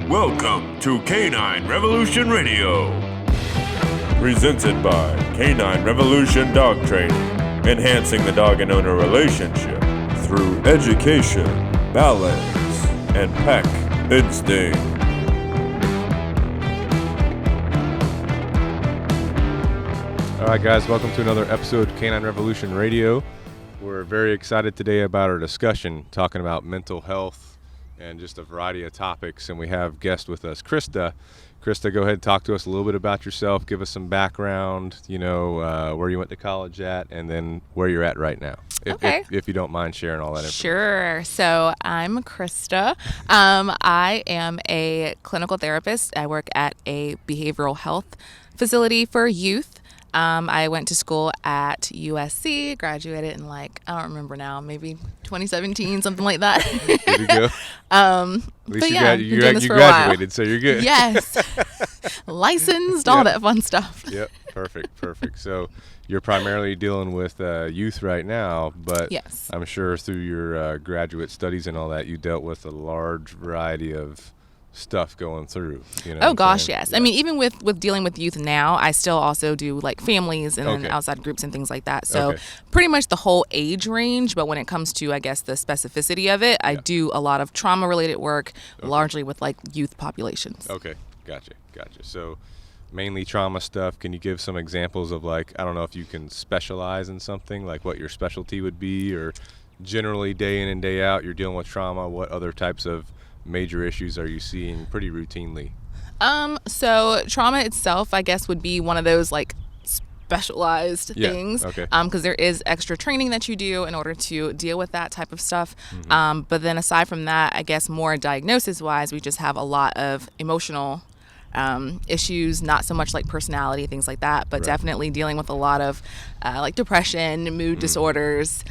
Welcome to Canine Revolution Radio. Presented by Canine Revolution Dog Training, enhancing the dog and owner relationship through education, balance, and pack instinct. All right, guys, welcome to another episode of Canine Revolution Radio. We're very excited today about our discussion, talking about mental health and just a variety of topics. And we have guest with us, Krista. Krista, go ahead and talk to us a little bit about yourself. Give us some background, where you went to college at, and then where you're at right now. If you don't mind sharing all that information. Sure. So I'm Krista. I am a clinical therapist. I work at a behavioral health facility for youth. I went to school at USC, graduated in I don't remember now, maybe 2017, something like that. Good to go. At least you graduated, so you're good. Yes. Licensed, all that fun stuff. Yep. Perfect. So you're primarily dealing with youth right now, but yes. I'm sure through your graduate studies and all that, you dealt with a large variety of stuff going through. Oh gosh, yes. Yeah. I mean, even with dealing with youth now, I still also do families and then outside groups and things like that. So pretty much the whole age range. But when it comes to, I guess, the specificity of it, I do a lot of trauma related work, largely with youth populations. Okay, gotcha. So mainly trauma stuff. Can you give some examples of I don't know if you can specialize in something, like what your specialty would be, or generally day in and day out you're dealing with trauma? What other types of major issues are you seeing pretty routinely? So trauma itself, I guess, would be one of those specialized things. Okay. Because there is extra training that you do in order to deal with that type of stuff. Mm-hmm. But then aside from that, I guess more diagnosis wise, we just have a lot of emotional issues, not so much personality, things like that, but definitely dealing with a lot of depression, mood disorders,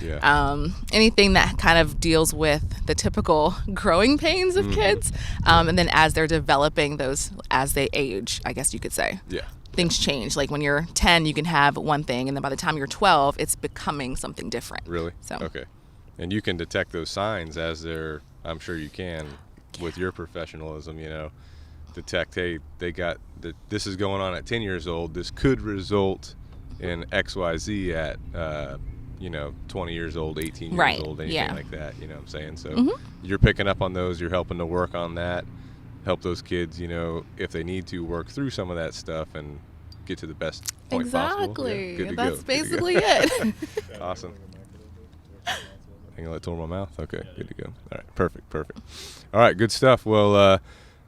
anything that kind of deals with the typical growing pains of kids. And then as they're developing those, as they age, I guess you could say. Yeah. Things change. When you're 10, you can have one thing, and then by the time you're 12, it's becoming something different. Really? So. Okay. And you can detect those signs as they're, I'm sure you can, with your professionalism, detect, hey, this is going on at 10 years old. This could result in XYZ at 20 years old, 18 years old, anything like that. You know what I'm saying? So you're picking up on those. You're helping to work on that, help those kids, if they need to, work through some of that stuff and get to the best point possible. Exactly. Yeah, good to That's go. basically it. Awesome. I'm gonna let it my mouth. Okay, good to go. All right, perfect. All right, good stuff. Well,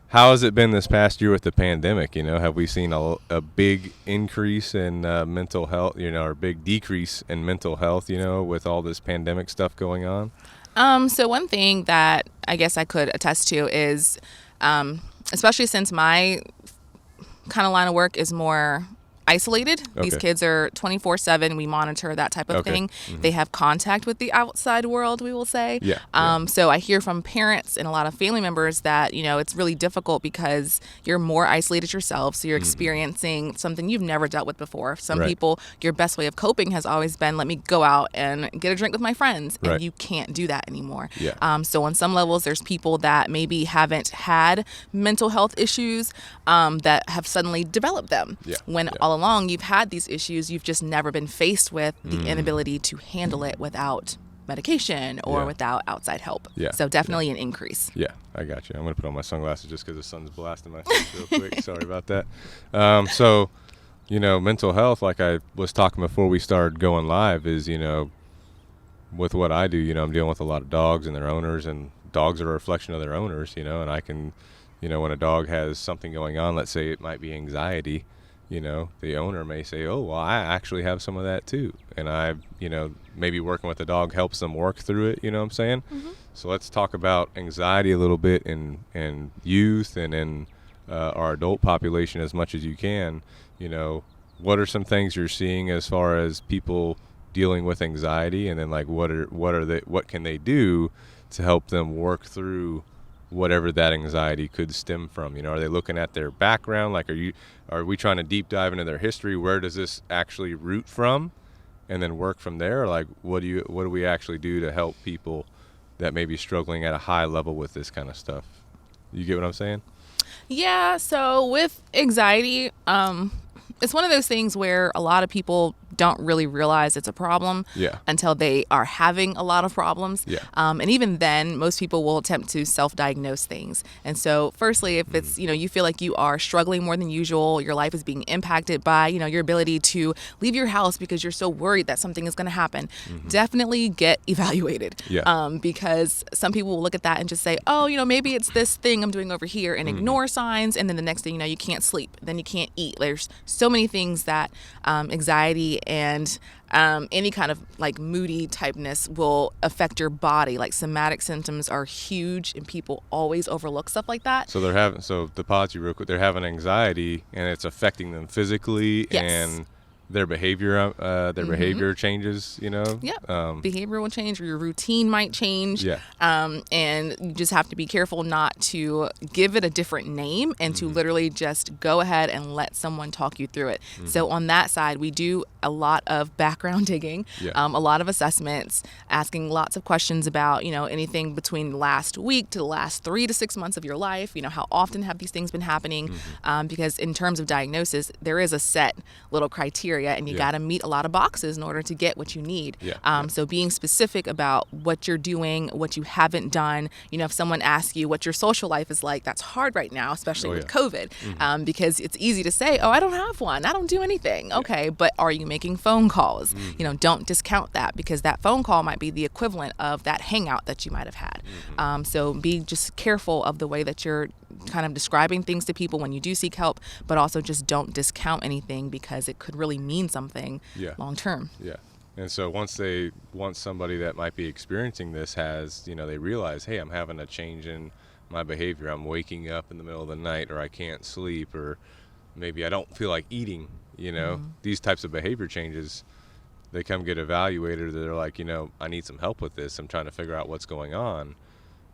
how has it been this past year with the pandemic? Have we seen a big increase in mental health, or a big decrease in mental health, with all this pandemic stuff going on? So one thing that I guess I could attest to is, especially since my kind of line of work is more isolated. Okay. These kids are 24/7. We monitor that type of thing. Mm-hmm. They have contact with the outside world, we will say. So I hear from parents and a lot of family members that, it's really difficult because you're more isolated yourself. So you're experiencing something you've never dealt with before. Some people, your best way of coping has always been, let me go out and get a drink with my friends. And you can't do that anymore. So on some levels, there's people that maybe haven't had mental health issues that have suddenly developed them. When all along you've had these issues, you've just never been faced with the inability to handle it without medication or without outside help. So definitely an increase. I got you. I'm gonna put on my sunglasses just because the sun's blasting my face real quick. Sorry about that. So mental health, like I was talking before we started going live, is with what I do, I'm dealing with a lot of dogs and their owners, and dogs are a reflection of their owners, and I can when a dog has something going on, let's say it might be anxiety, the owner may say, oh, well, I actually have some of that too. And I, maybe working with the dog helps them work through it, you know what I'm saying? Mm-hmm. So let's talk about anxiety a little bit in youth and in our adult population as much as you can. What are some things you're seeing as far as people dealing with anxiety, and then what can they do to help them work through whatever that anxiety could stem from? Are they looking at their background? Are we trying to deep dive into their history? Where does this actually root from, and then work from there? What do we actually do to help people that may be struggling at a high level with this kind of stuff? You get what I'm saying? Yeah, so with anxiety, it's one of those things where a lot of people don't really realize it's a problem until they are having a lot of problems. Yeah. And even then, most people will attempt to self-diagnose things. And so firstly, if it's, you feel like you are struggling more than usual, your life is being impacted by, your ability to leave your house because you're so worried that something is going to happen, definitely get evaluated. Yeah. Because some people will look at that and just say, oh, maybe it's this thing I'm doing over here and ignore signs. And then the next thing you can't sleep. Then you can't eat. There's so many things that anxiety and any kind of like moody typeness will affect your body. Like somatic symptoms are huge, and people always overlook stuff like that. So to pause you real quick, they're having anxiety and it's affecting them physically and their behavior behavior changes, Yep. Behavior will change, or your routine might change. Yeah. And you just have to be careful not to give it a different name and to literally just go ahead and let someone talk you through it. So on that side, we do a lot of background digging, a lot of assessments, asking lots of questions about, anything between the last week to the last 3 to 6 months of your life. How often have these things been happening? Because in terms of diagnosis, there is a set little criteria, and you got to meet a lot of boxes in order to get what you need. So being specific about what you're doing, what you haven't done. If someone asks you what your social life is like, that's hard right now, especially with COVID, because it's easy to say, oh, I don't have one. I don't do anything. Okay, but are you making phone calls? Don't discount that, because that phone call might be the equivalent of that hangout that you might have had. So be just careful of the way that you're kind of describing things to people when you do seek help, but also just don't discount anything, because it could really mean something long term. Yeah. And so once somebody that might be experiencing this has, they realize, hey, I'm having a change in my behavior. I'm waking up in the middle of the night, or I can't sleep, or maybe I don't feel like eating, these types of behavior changes, they come get evaluated. They're like, I need some help with this. I'm trying to figure out what's going on.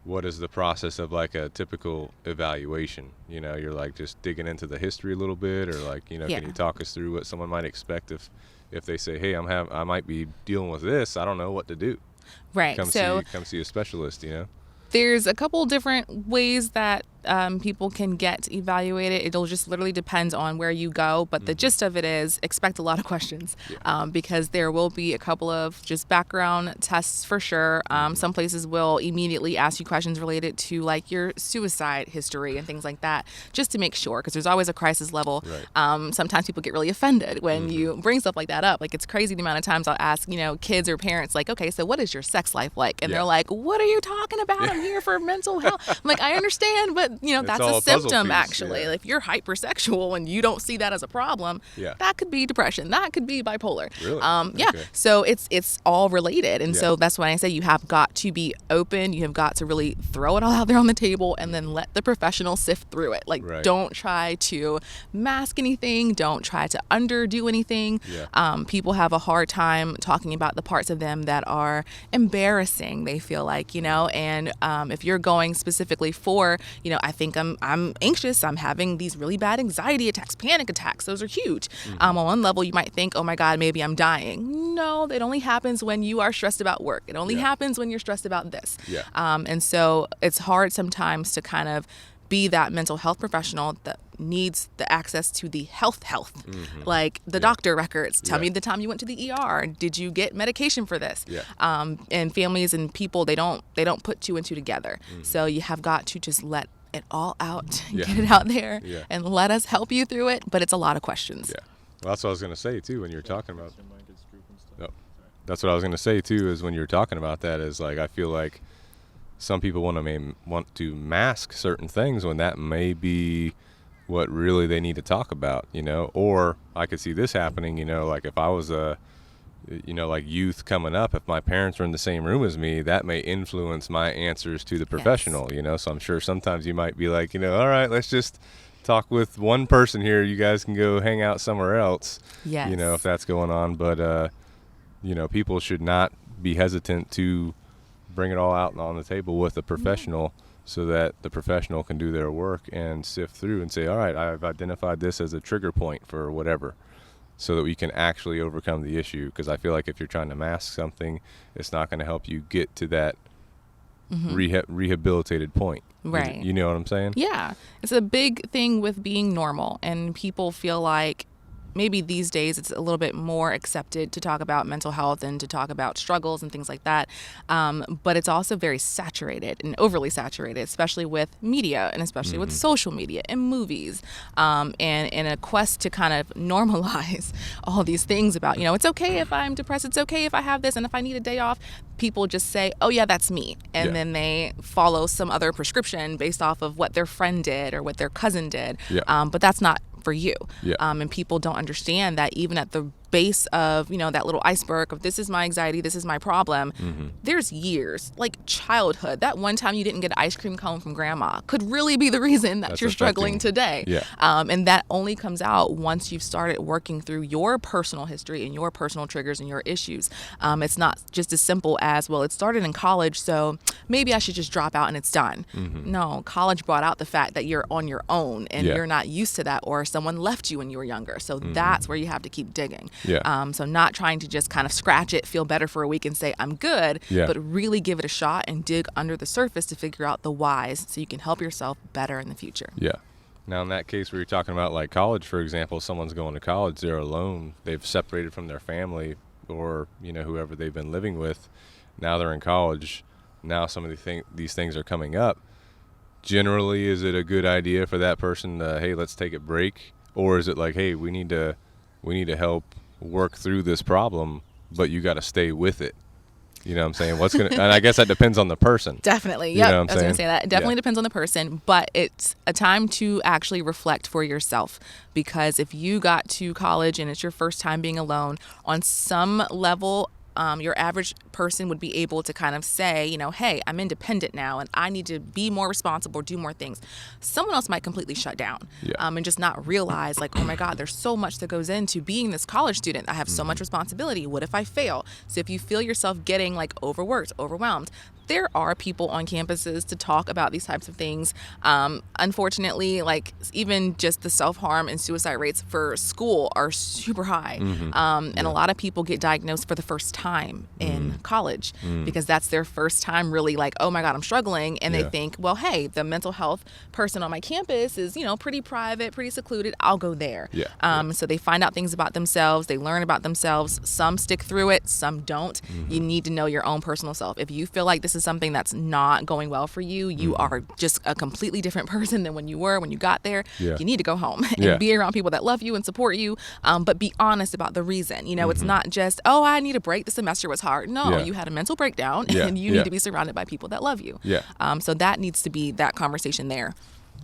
What is the process of like a typical evaluation? You're like just digging into the history a little bit, or like, can you talk us through what someone might expect if they say, hey, I might be dealing with this. I don't know what to do. Right. Come see a specialist, There's a couple different ways that people can get evaluated. It'll just literally depends on where you go, but the gist of it is expect a lot of questions, because there will be a couple of just background tests for sure. Some places will immediately ask you questions related to like your suicide history and things like that, just to make sure, because there's always a crisis level. Right. Sometimes people get really offended when you bring stuff like that up. Like, it's crazy the amount of times I'll ask, kids or parents, like, okay, so what is your sex life like? And they're like, what are you talking about? I'm here for mental health. I'm like, I understand, but that's a symptom, actually. Like, if you're hypersexual and you don't see that as a problem, that could be depression. That could be bipolar. Really? Okay. So it's all related. And so that's why I say you have got to be open. You have got to really throw it all out there on the table and then let the professional sift through it. Like, don't try to mask anything. Don't try to underdo anything. People have a hard time talking about the parts of them that are embarrassing, they feel like, and if you're going specifically for, I think I'm anxious, I'm having these really bad anxiety attacks, panic attacks, those are huge. On one level, you might think, oh my God, maybe I'm dying. No, it only happens when you are stressed about work. It only happens when you're stressed about this. And so it's hard sometimes to kind of be that mental health professional that needs the access to the health, like the doctor records. Tell me the time you went to the ER. Did you get medication for this? And families and people, they don't put two and two together. So you have got to just let it all out, get it out there, and let us help you through it. But it's a lot of questions. Well, that's what I was going to say too when you were talking about. That's what I was going to say too, is when you're talking about that, is like, I feel like some people want to mask certain things when that may be what really they need to talk about, or I could see this happening, like if I was like youth coming up, if my parents were in the same room as me, that may influence my answers to the professional, so I'm sure sometimes you might be like, all right, let's just talk with one person here. You guys can go hang out somewhere else, if that's going on. But, people should not be hesitant to bring it all out on the table with a professional, so that the professional can do their work and sift through and say, all right, I've identified this as a trigger point for whatever, so that we can actually overcome the issue. Because I feel like if you're trying to mask something, it's not going to help you get to that rehabilitated point. Right. You know what I'm saying? Yeah. It's a big thing with being normal, and people feel like maybe these days it's a little bit more accepted to talk about mental health and to talk about struggles and things like that. But it's also very saturated and overly saturated, especially with media and especially with social media and movies. And in a quest to kind of normalize all these things about, it's okay if I'm depressed, it's okay if I have this, and if I need a day off, people just say, oh yeah, that's me. And then they follow some other prescription based off of what their friend did or what their cousin did. But that's not for you. And people don't understand that even at the base of, that little iceberg of this is my anxiety, this is my problem, there's years, like childhood. That one time you didn't get an ice cream cone from grandma could really be the reason that you're struggling today. And that only comes out once you've started working through your personal history and your personal triggers and your issues. It's not just as simple as, well, it started in college, so maybe I should just drop out and it's done. No, college brought out the fact that you're on your own and you're not used to that, or someone left you when you were younger. So that's where you have to keep digging. So not trying to just kind of scratch it, feel better for a week and say, I'm good, but really give it a shot and dig under the surface to figure out the whys so you can help yourself better in the future. Now, in that case where you're talking about like college, for example, someone's going to college, they're alone, they've separated from their family or, whoever they've been living with. Now they're in college. Now some of these things are coming up. Generally, is it a good idea for that person to, hey, let's take a break? Or is it like, hey, we need to help work through this problem, but you got to stay with it? You know what I'm saying? And I guess that depends on the person. Definitely. You know I what I'm was going to saying? say that. It definitely depends on the person, but it's a time to actually reflect for yourself, because if you got to college and it's your first time being alone, on some level, your average person would be able to kind of say, hey, I'm independent now and I need to be more responsible, do more things. Someone else might completely shut down and just not realize, like, oh my God, there's so much that goes into being this college student. I have so much responsibility. What if I fail? So if you feel yourself getting like overworked, overwhelmed, there are people on campuses to talk about these types of things. Unfortunately, like even just the self-harm and suicide rates for school are super high. And a lot of people get diagnosed for the first time in college because that's their first time really like, oh my God, I'm struggling. And they think, well, hey, the mental health person on my campus is, pretty private, pretty secluded. I'll go there. So they find out things about themselves. They learn about themselves. Some stick through it. Some don't. You need to know your own personal self. If you feel like this is something that's not going well for you, you are just a completely different person than when you were when you got there. You need to go home and be around people that love you and support you, but be honest about the reason. It's not just, oh, I need a break, the semester was hard. No, you had a mental breakdown and you need to be surrounded by people that love you. So that needs to be that conversation there.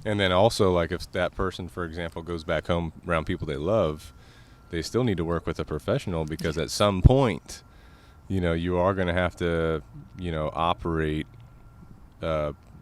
And then also, like, if that person, for example, goes back home around people they love, they still need to work with a professional, because at some point, you are going to have to, operate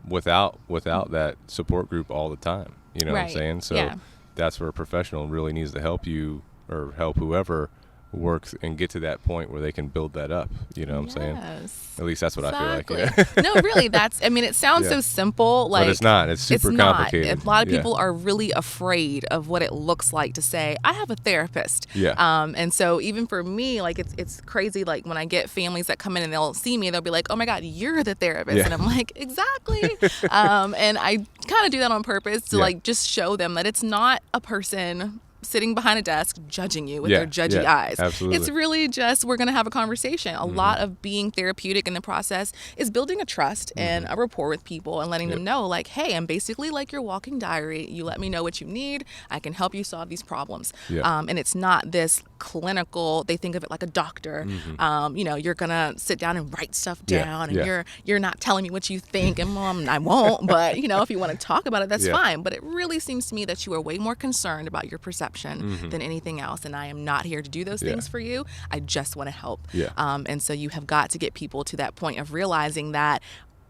without that support group all the time. You know what I'm saying? So that's where a professional really needs to help you, or help whoever works and get to that point where they can build that up. You know what I'm saying? At least that's what I feel like. No, really, it sounds so simple. Like, but it's not. It's super complicated. A lot of people are really afraid of what it looks like to say, I have a therapist. And so even for me, like, it's crazy. Like when I get families that come in and they'll see me, they'll be like, oh my God, you're the therapist. And I'm like, exactly. And I kind of do that on purpose to like just show them that it's not a person sitting behind a desk judging you with their judgy eyes. Absolutely. It's really just, we're going to have a conversation. A lot of being therapeutic in the process is building a trust and a rapport with people and letting them know, like, hey, I'm basically like your walking diary. You let me know what you need. I can help you solve these problems. And it's not this clinical, they think of it like a doctor. You're going to sit down and write stuff down and you're not telling me what you think, and I won't, but if you want to talk about it, that's fine. But it really seems to me that you are way more concerned about your perception than anything else, and I am not here to do those things for you. I just want to help. And so you have got to get people to that point of realizing that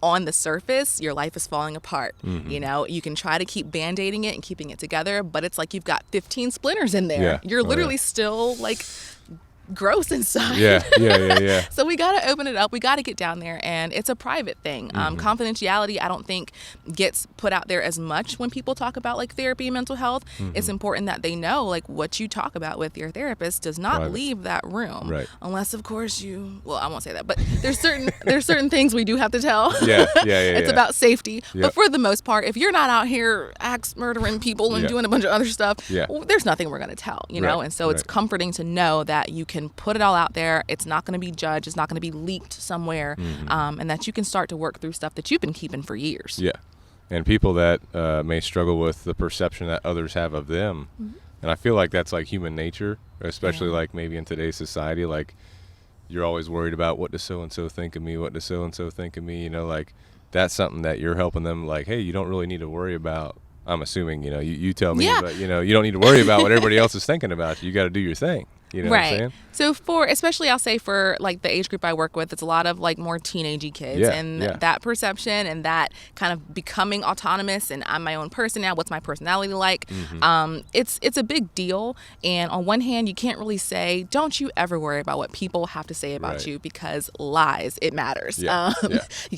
on the surface, your life is falling apart. You can try to keep band-aiding it and keeping it together, but it's like you've got 15 splinters in there. You're literally still like gross inside. Yeah. So we got to open it up. We got to get down there, and it's a private thing. Confidentiality, I don't think gets put out there as much when people talk about like therapy and mental health. It's important that they know like what you talk about with your therapist does not leave that room, right? Unless of course I won't say that, but there's certain things we do have to tell. It's about safety. But for the most part, if you're not out here axe murdering people and doing a bunch of other stuff, there's nothing we're going to tell, you know? And so it's comforting to know that you can put it all out there. It's not going to be judged. It's not going to be leaked somewhere. And that you can start to work through stuff that you've been keeping for years. Yeah. And people that may struggle with the perception that others have of them. And I feel like that's like human nature, especially like maybe in today's society, like you're always worried about what does so-and-so think of me? What does so-and-so think of me? You know, like that's something that you're helping them like, hey, you don't really need to worry about. I'm assuming, you know, you tell me, but you know, you don't need to worry about what everybody else is thinking about you. You got to do your thing. You know what I'm saying? So especially I'll say for like the age group I work with, it's a lot of like more teenagey kids and that perception and that kind of becoming autonomous and I'm my own person now. What's my personality like? It's a big deal. And on one hand, you can't really say, don't you ever worry about what people have to say about you because lies, it matters.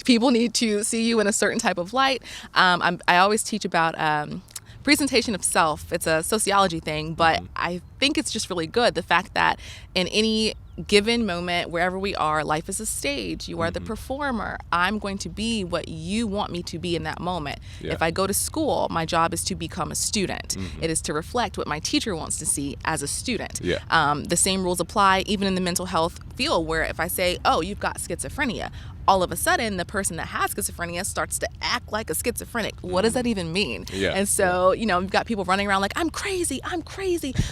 People need to see you in a certain type of light. I always teach about presentation of self. It's a sociology thing, but I think it's just really good. The fact that in any given moment, wherever we are, life is a stage. You are the performer. I'm going to be what you want me to be in that moment. If I go to school, my job is to become a student. It is to reflect what my teacher wants to see as a student. The same rules apply even in the mental health field, where if I say, oh, you've got schizophrenia, all of a sudden, the person that has schizophrenia starts to act like a schizophrenic. What does that even mean? And so, you know, we've got people running around like, I'm crazy,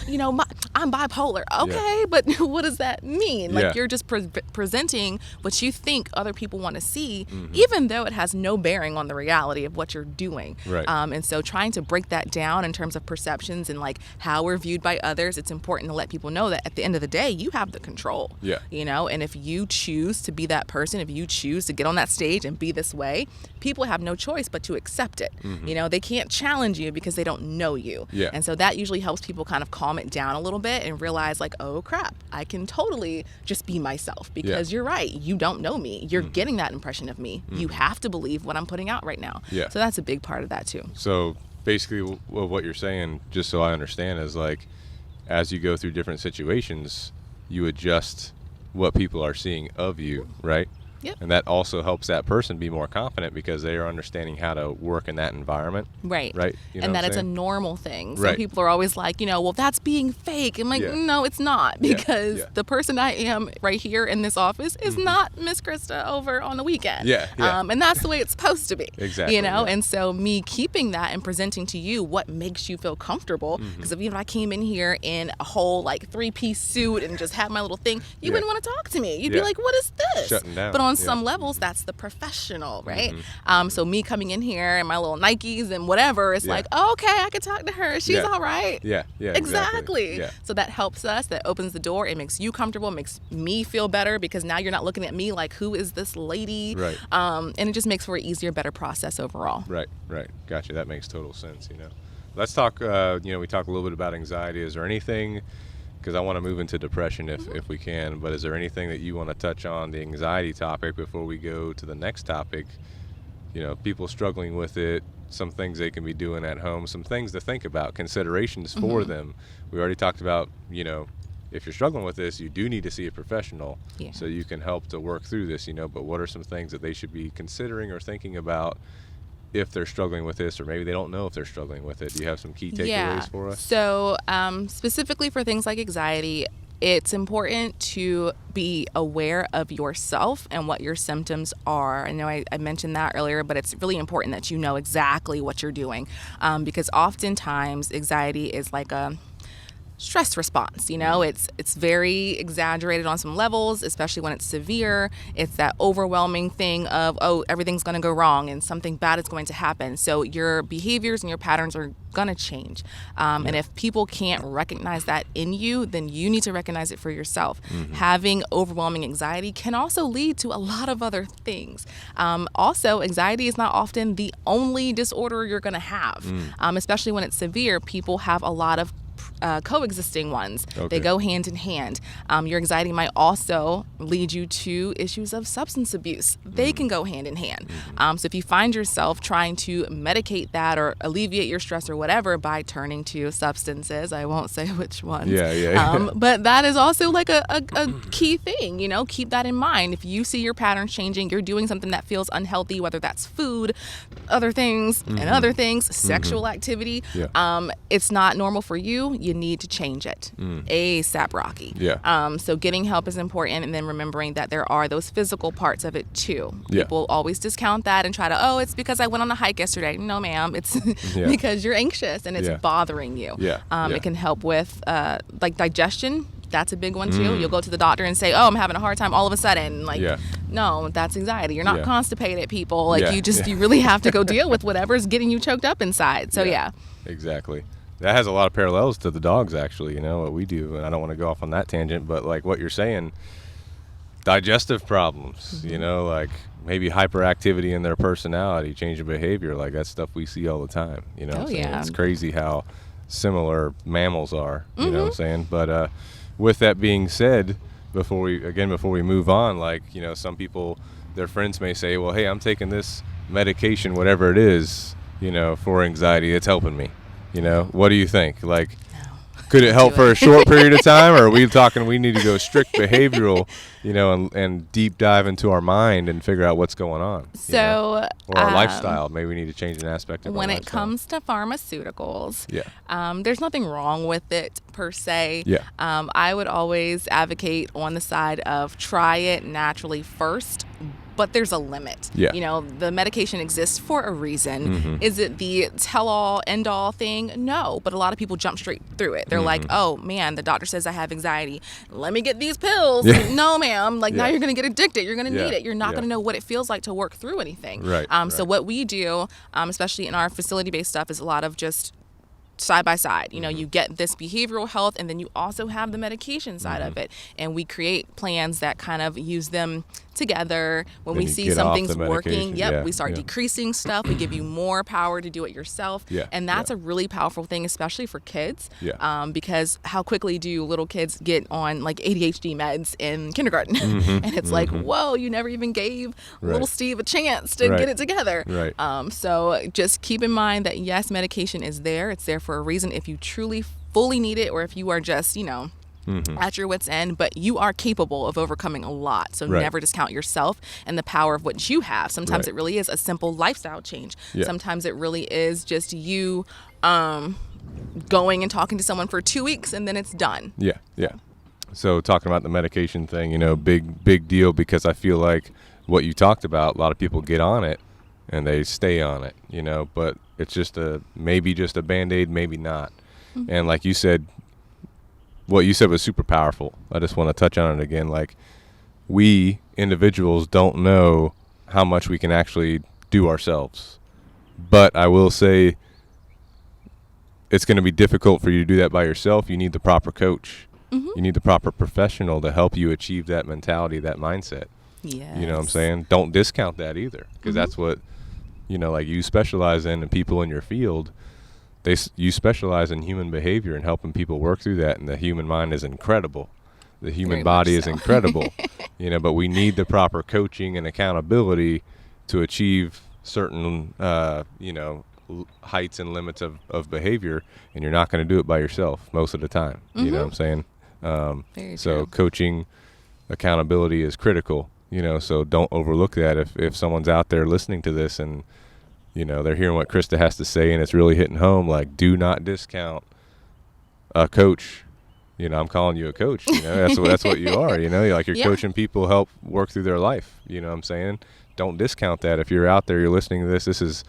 you know, I'm bipolar. Okay, but what does that mean? Like, you're just presenting what you think other people want to see, even though it has no bearing on the reality of what you're doing. And so trying to break that down in terms of perceptions and like how we're viewed by others, it's important to let people know that at the end of the day, you have the control. You know, and if you choose to be that person, if you choose to get on that stage and be this way, people have no choice but to accept it. You know, they can't challenge you because they don't know you. And so that usually helps people kind of calm it down a little bit and realize like, oh crap, I can totally just be myself because you're right. You don't know me. You're getting that impression of me. You have to believe what I'm putting out right now. So that's a big part of that too. So basically what you're saying, just so I understand, is like, as you go through different situations, you adjust what people are seeing of you, right? And that also helps that person be more confident because they are understanding how to work in that environment. Right. You know and that it's a normal thing. Some people are always like, you know, well, that's being fake. I'm like, no, it's not, because the person I am right here in this office is not Miss Krista over on the weekend. And that's the way it's supposed to be. Exactly. You know, and so me keeping that and presenting to you what makes you feel comfortable, because if I came in here in a whole like 3-piece suit and just had my little thing, you wouldn't want to talk to me. You'd be like, what is this? Shutting down. But on some levels, that's the professional, right? So me coming in here in my little Nikes and whatever, it's like, oh, okay, I can talk to her. She's all right. Exactly. So that helps us. That opens the door. It makes you comfortable. It makes me feel better because now you're not looking at me like, who is this lady? And it just makes for an easier, better process overall. Right. Gotcha. That makes total sense, you know. Let's talk, you know, we talked a little bit about anxiety. Is there anything, because I want to move into depression if we can, but is there anything that you want to touch on the anxiety topic before we go to the next topic? You know, people struggling with it, some things they can be doing at home, some things to think about, considerations for them. We already talked about, you know, if you're struggling with this, you do need to see a professional so you can help to work through this, you know, but what are some things that they should be considering or thinking about if they're struggling with this, or maybe they don't know if they're struggling with it? Do you have some key takeaways for us? So specifically for things like anxiety, it's important to be aware of yourself and what your symptoms are. I know I mentioned that earlier, but it's really important that you know exactly what you're doing, because oftentimes anxiety is like a stress response. You know, it's very exaggerated on some levels, especially when it's severe. It's that overwhelming thing of, oh, everything's going to go wrong and something bad is going to happen. So your behaviors and your patterns are going to change. And if people can't recognize that in you, then you need to recognize it for yourself. Having overwhelming anxiety can also lead to a lot of other things. Also, anxiety is not often the only disorder you're going to have, especially when it's severe. People have a lot of coexisting ones. Okay. They go hand in hand. Your anxiety might also lead you to issues of substance abuse. They can go hand in hand. So if you find yourself trying to medicate that or alleviate your stress or whatever by turning to substances, I won't say which ones. But that is also like a key thing, you know, keep that in mind. If you see your patterns changing, you're doing something that feels unhealthy, whether that's food, other things, and other things, sexual activity, it's not normal for you. You need to change it. ASAP, Rocky. So getting help is important, and then remembering that there are those physical parts of it too. People always discount that and try to, oh, it's because I went on a hike yesterday. No, ma'am. It's because you're anxious and it's bothering you. It can help with like digestion. That's a big one too. You'll go to the doctor and say, oh, I'm having a hard time all of a sudden. Like, no, that's anxiety. You're not constipated, people. Like you really have to go deal with whatever's getting you choked up inside. So Exactly. That has a lot of parallels to the dogs, actually, you know, what we do. And I don't want to go off on that tangent, but like what you're saying, digestive problems, you know, like maybe hyperactivity in their personality, change of behavior, like that stuff we see all the time, you know. It's crazy how similar mammals are, you know what I'm saying? But with that being said, before we move on, like, you know, some people, their friends may say, well, hey, I'm taking this medication, whatever it is, you know, for anxiety, it's helping me. You know, what do you think? Like, could it help for a short period of time, or are we talking we need to go strict behavioral, you know, and deep dive into our mind and figure out what's going on? So, or our lifestyle. Maybe we need to change an aspect of our lifestyle. When it comes to pharmaceuticals, there's nothing wrong with it per se. I would always advocate on the side of try it naturally first. But there's a limit. You know, the medication exists for a reason. Is it the tell-all, end-all thing? No. But a lot of people jump straight through it. They're like, oh, man, the doctor says I have anxiety. Let me get these pills. No, ma'am. Like, now you're going to get addicted. You're going to need it. You're not going to know what it feels like to work through anything. So what we do, especially in our facility-based stuff, is a lot of just side by side. You know, you get this behavioral health, and then you also have the medication side of it. And we create plans that kind of use them together. When we see something's working, we start decreasing stuff. We give you more power to do it yourself. And that's a really powerful thing, especially for kids. Because how quickly do little kids get on like ADHD meds in kindergarten? And it's like, whoa, you never even gave little Steve a chance to get it together. So just keep in mind that yes, medication is there. It's there for a reason if you truly fully need it, or if you are just, you know, at your wit's end, but you are capable of overcoming a lot. So never discount yourself and the power of what you have. Sometimes it really is a simple lifestyle change. Sometimes it really is just you going and talking to someone for 2 weeks and then it's done. So talking about the medication thing, you know, big deal, because I feel like what you talked about, a lot of people get on it and they stay on it, you know, but it's just maybe just a Band-Aid, maybe not. And like you said, what you said was super powerful. I just want to touch on it again. Like, we individuals don't know how much we can actually do ourselves. But I will say it's going to be difficult for you to do that by yourself. You need the proper coach. You need the proper professional to help you achieve that mentality, that mindset. You know what I'm saying? Don't discount that either, because that's what, you know, like you specialize in, and people in your field, you specialize in human behavior and helping people work through that, and the human mind is incredible. The human body is incredible, you know, but we need the proper coaching and accountability to achieve certain, you know, heights and limits of behavior, and you're not going to do it by yourself most of the time. You know what I'm saying? So coaching, accountability is critical, you know, so don't overlook that. If someone's out there listening to this and, you know, they're hearing what Krista has to say and it's really hitting home, like, do not discount a coach. You know, I'm calling you a coach, you know, that's what you are, you know, you're coaching people help work through their life. You know what I'm saying? Don't discount that. If you're out there, you're listening to this is,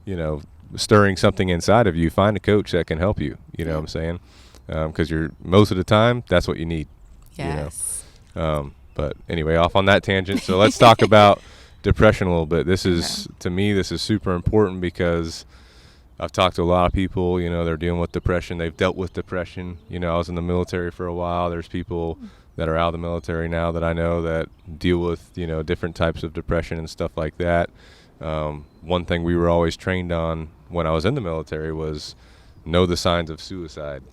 you know, stirring something inside of you. Find a coach that can help you. You know what I'm saying? Because most of the time, that's what you need. Yes. You know? But anyway, off on that tangent. So let's talk about depression a little bit. This is, to me, this is super important, because I've talked to a lot of people, you know, they're dealing with depression. They've dealt with depression. You know, I was in the military for a while. There's people that are out of the military now that I know that deal with, you know, different types of depression and stuff like that. One thing we were always trained on when I was in the military was know the signs of suicide,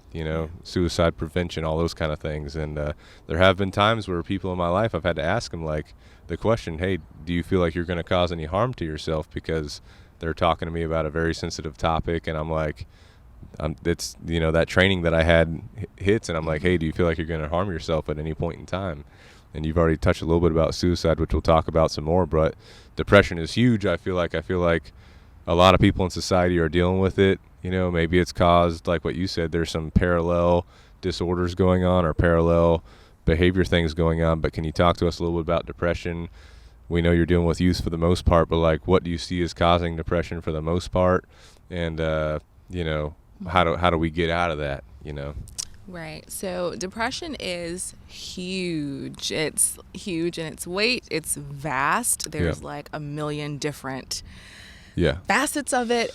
suicide prevention, all those kind of things. And there have been times where people in my life, I've had to ask them like the question, hey, do you feel like you're going to cause any harm to yourself? Because they're talking to me about a very sensitive topic, and I'm like, it's, that training that I had hits, and I'm like, hey, do you feel like you're going to harm yourself at any point in time? And you've already touched a little bit about suicide, which we'll talk about some more, but depression is huge. I feel like a lot of people in society are dealing with it. Maybe it's caused, like what you said, there's some parallel disorders going on or parallel behavior things going on. But can you talk to us a little bit about depression? We know you're dealing with youth for the most part, but like, what do you see as causing depression for the most part? And, how do we get out of that, Right. So depression is huge. It's huge in its weight. It's vast. There's like a million different facets of it.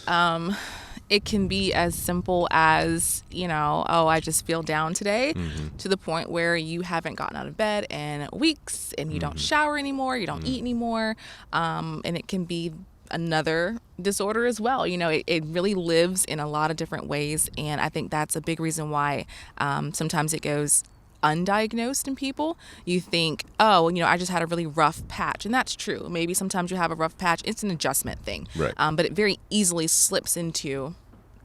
It can be as simple as, I just feel down today, to the point where you haven't gotten out of bed in weeks and you don't shower anymore, you don't eat anymore. And it can be another disorder as well. It really lives in a lot of different ways. And I think that's a big reason why sometimes it goes undiagnosed in people. You think, I just had a really rough patch. And that's true. Maybe sometimes you have a rough patch. It's an adjustment thing. Right. But it very easily slips into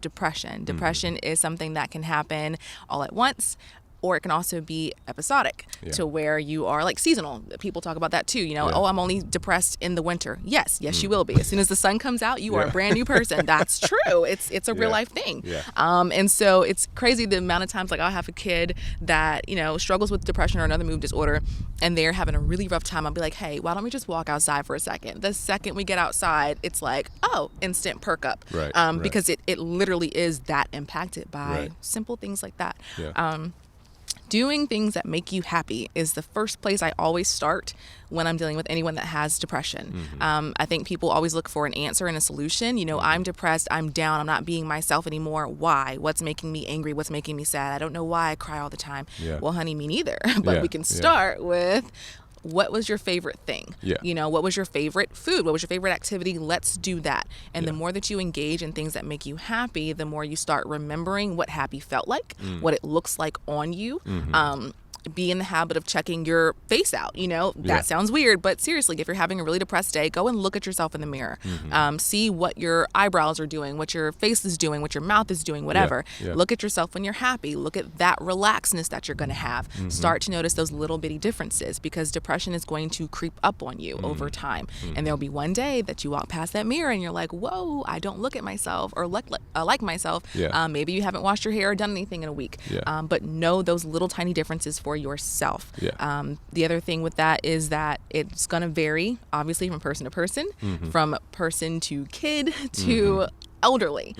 depression. Depression is something that can happen all at once, or it can also be episodic to where you are like seasonal. People talk about that too. I'm only depressed in the winter. Yes, you will be. As soon as the sun comes out, you are a brand new person. That's true. It's a real life thing. And so it's crazy the amount of times like I'll have a kid that, struggles with depression or another mood disorder, and they're having a really rough time. I'll be like, hey, why don't we just walk outside for a second? The second we get outside, it's like, instant perk up. Because it literally is that impacted by simple things like that. Doing things that make you happy is the first place I always start when I'm dealing with anyone that has depression. I think people always look for an answer and a solution. I'm depressed, I'm down, I'm not being myself anymore. Why? What's making me angry? What's making me sad? I don't know why I cry all the time. Well, honey, me neither. But we can start with, what was your favorite thing? What was your favorite food? What was your favorite activity? Let's do that. And the more that you engage in things that make you happy, the more you start remembering what happy felt like, what it looks like on you. Be in the habit of checking your face out. That sounds weird, but seriously, if you're having a really depressed day, go and look at yourself in the mirror. See what your eyebrows are doing, what your face is doing, what your mouth is doing, whatever. Look at yourself when you're happy. Look at that relaxedness that you're going to have. Start to notice those little bitty differences, because depression is going to creep up on you over time. And there'll be one day that you walk past that mirror and you're like, whoa, I don't look at myself or like myself. Maybe you haven't washed your hair or done anything in a week. But know those little tiny differences for yourself. The other thing with that is that it's going to vary, obviously, from person to person, from person to kid to elderly.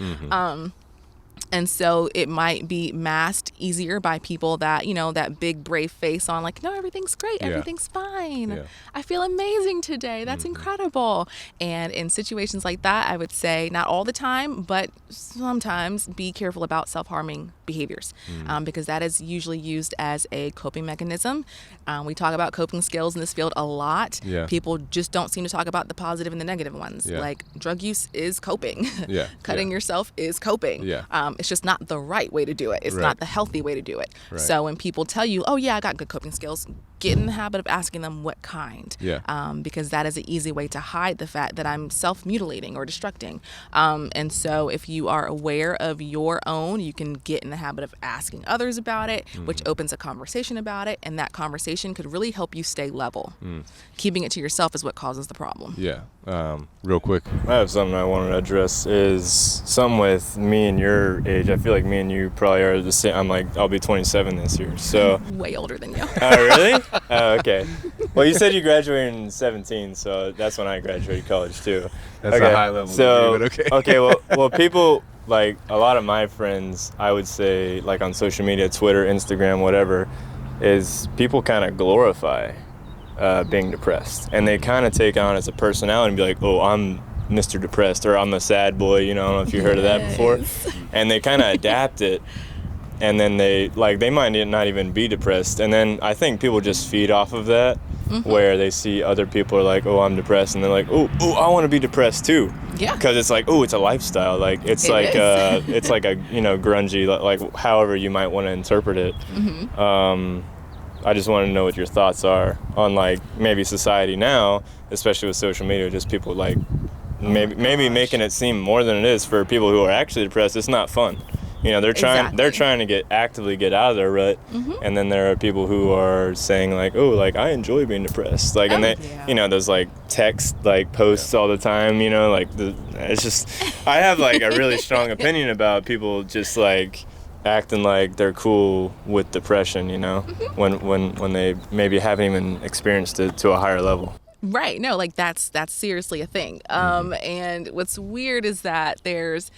And so it might be masked easier by people that, that big brave face on, like, no, everything's great. Everything's fine. I feel amazing today. That's incredible. And in situations like that, I would say not all the time, but sometimes be careful about self-harming behaviors, because that is usually used as a coping mechanism. We talk about coping skills in this field a lot. People just don't seem to talk about the positive and the negative ones. Like drug use is coping. Cutting yourself is coping. It's just not the right way to do it. It's not the healthy way to do it. So when people tell you, oh yeah, I got good coping skills, get in the habit of asking them what kind. Because that is an easy way to hide the fact that I'm self-mutilating or destructing. And so if you are aware of your own, you can get in the habit of asking others about it, which opens a conversation about it. And that conversation could really help you stay level. Keeping it to yourself is what causes the problem. Real quick, I have something I wanted to address, is something with me and your age. I feel like me and you probably are the same. I'll be 27 this year, so. Way older than you. Oh, really? Oh, okay. Well, you said you graduated in 17, so that's when I graduated college too. That's a high level. So, but okay. Well, people, like a lot of my friends, I would say, like on social media, Twitter, Instagram, whatever, is people kind of glorify being depressed, and they kind of take on as a personality and be like, oh, I'm Mr. Depressed, or I'm the sad boy, I don't know if you heard of that before, and they kind of adapt it, and then they might not even be depressed, and then I think people just feed off of that, where they see other people are like, oh, I'm depressed, and they're like, oh, I want to be depressed too. Yeah. Because it's like, oh, it's a lifestyle. Like it's It like is. it's like a grungy, like however you might want to interpret it. I just want to know what your thoughts are on like maybe society now, especially with social media, just people like maybe making it seem more than it is for people who are actually depressed. It's not fun. They're trying to actively get out of their rut, and then there are people who are saying like, oh, like I enjoy being depressed, like, and they, those like text like posts all the time, like it's just, I have like a really strong opinion about people just like acting like they're cool with depression, when they maybe haven't even experienced it to a higher level. Right. No, like that's seriously a thing. And what's weird is that there's